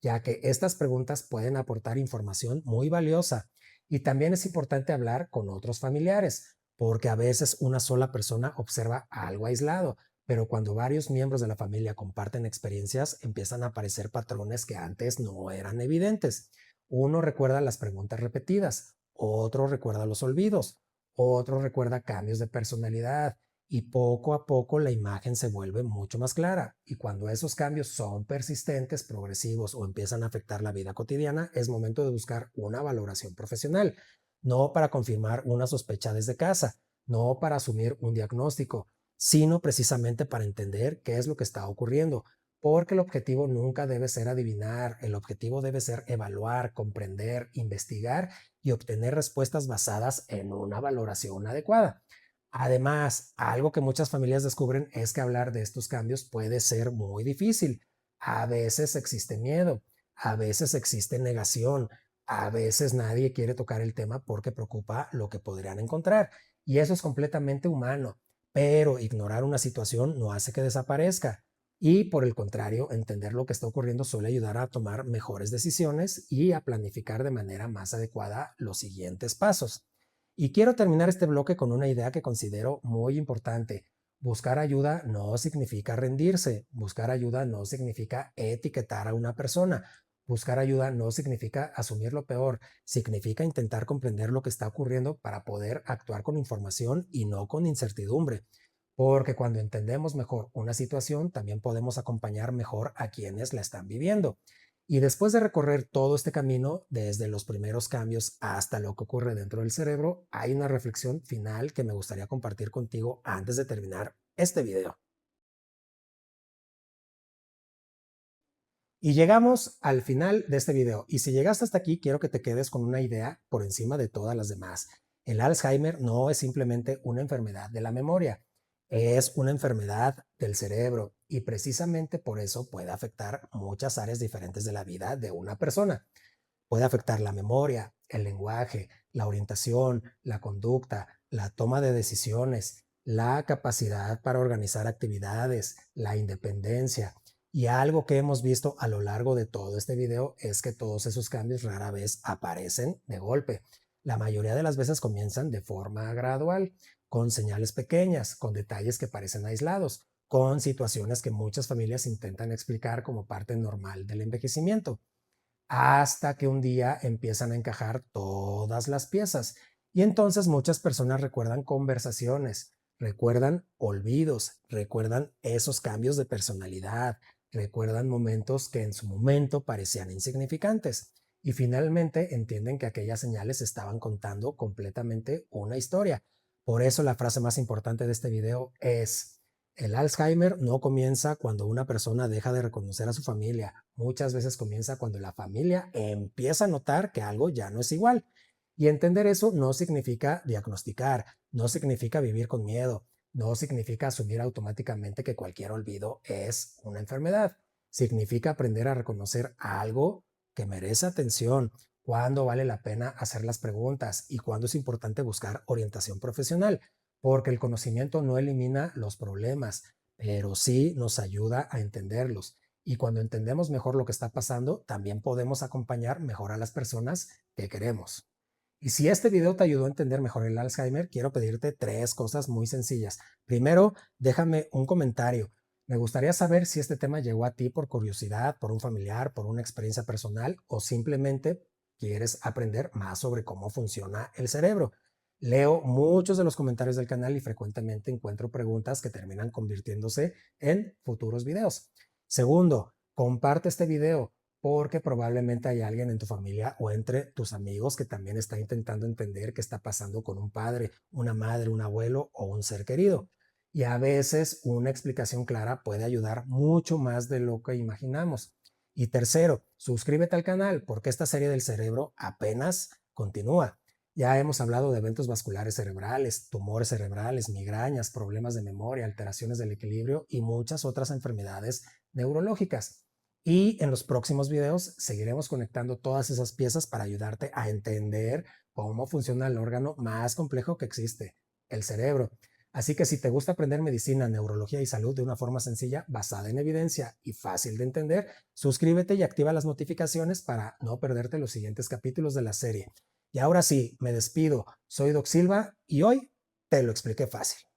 Ya que estas preguntas pueden aportar información muy valiosa. Y también es importante hablar con otros familiares, porque a veces una sola persona observa algo aislado, pero cuando varios miembros de la familia comparten experiencias, empiezan a aparecer patrones que antes no eran evidentes. Uno recuerda las preguntas repetidas, otro recuerda los olvidos, otro recuerda cambios de personalidad y poco a poco la imagen se vuelve mucho más clara. Y cuando esos cambios son persistentes, progresivos o empiezan a afectar la vida cotidiana, es momento de buscar una valoración profesional, no para confirmar una sospecha desde casa, no para asumir un diagnóstico, sino precisamente para entender qué es lo que está ocurriendo. Porque el objetivo nunca debe ser adivinar, el objetivo debe ser evaluar, comprender, investigar y obtener respuestas basadas en una valoración adecuada. Además, algo que muchas familias descubren es que hablar de estos cambios puede ser muy difícil. A veces existe miedo, a veces existe negación, a veces nadie quiere tocar el tema porque preocupa lo que podrían encontrar. Y eso es completamente humano, pero ignorar una situación no hace que desaparezca. Y por el contrario, entender lo que está ocurriendo suele ayudar a tomar mejores decisiones y a planificar de manera más adecuada los siguientes pasos. Y quiero terminar este bloque con una idea que considero muy importante. Buscar ayuda no significa rendirse. Buscar ayuda no significa etiquetar a una persona. Buscar ayuda no significa asumir lo peor. Significa intentar comprender lo que está ocurriendo para poder actuar con información y no con incertidumbre. Porque cuando entendemos mejor una situación, también podemos acompañar mejor a quienes la están viviendo. Y después de recorrer todo este camino, desde los primeros cambios hasta lo que ocurre dentro del cerebro, hay una reflexión final que me gustaría compartir contigo antes de terminar este video. Y llegamos al final de este video. Y si llegaste hasta aquí, quiero que te quedes con una idea por encima de todas las demás. El Alzheimer no es simplemente una enfermedad de la memoria, es una enfermedad del cerebro y precisamente por eso puede afectar muchas áreas diferentes de la vida de una persona. Puede afectar la memoria, el lenguaje, la orientación, la conducta, la toma de decisiones, la capacidad para organizar actividades, la independencia. Y algo que hemos visto a lo largo de todo este video es que todos esos cambios rara vez aparecen de golpe. La mayoría de las veces comienzan de forma gradual, con señales pequeñas, con detalles que parecen aislados, con situaciones que muchas familias intentan explicar como parte normal del envejecimiento, hasta que un día empiezan a encajar todas las piezas. Y entonces muchas personas recuerdan conversaciones, recuerdan olvidos, recuerdan esos cambios de personalidad, recuerdan momentos que en su momento parecían insignificantes. Y finalmente entienden que aquellas señales estaban contando completamente una historia. Por eso la frase más importante de este video es: el Alzheimer no comienza cuando una persona deja de reconocer a su familia. Muchas veces comienza cuando la familia empieza a notar que algo ya no es igual. Y entender eso no significa diagnosticar, no significa vivir con miedo, no significa asumir automáticamente que cualquier olvido es una enfermedad. Significa aprender a reconocer algo que merece atención, cuándo vale la pena hacer las preguntas y cuándo es importante buscar orientación profesional, porque el conocimiento no elimina los problemas, pero sí nos ayuda a entenderlos. Y cuando entendemos mejor lo que está pasando, también podemos acompañar mejor a las personas que queremos. Y si este video te ayudó a entender mejor el Alzheimer, quiero pedirte tres cosas muy sencillas. Primero, déjame un comentario. Me gustaría saber si este tema llegó a ti por curiosidad, por un familiar, por una experiencia personal o simplemente quieres aprender más sobre cómo funciona el cerebro. Leo muchos de los comentarios del canal y frecuentemente encuentro preguntas que terminan convirtiéndose en futuros videos. Segundo, comparte este video porque probablemente hay alguien en tu familia o entre tus amigos que también está intentando entender qué está pasando con un padre, una madre, un abuelo o un ser querido. Y a veces una explicación clara puede ayudar mucho más de lo que imaginamos. Y tercero, suscríbete al canal porque esta serie del cerebro apenas continúa. Ya hemos hablado de eventos vasculares cerebrales, tumores cerebrales, migrañas, problemas de memoria, alteraciones del equilibrio y muchas otras enfermedades neurológicas. Y en los próximos videos seguiremos conectando todas esas piezas para ayudarte a entender cómo funciona el órgano más complejo que existe, el cerebro. Así que si te gusta aprender medicina, neurología y salud de una forma sencilla, basada en evidencia y fácil de entender, suscríbete y activa las notificaciones para no perderte los siguientes capítulos de la serie. Y ahora sí, me despido. Soy Doc Silva y hoy te lo expliqué fácil.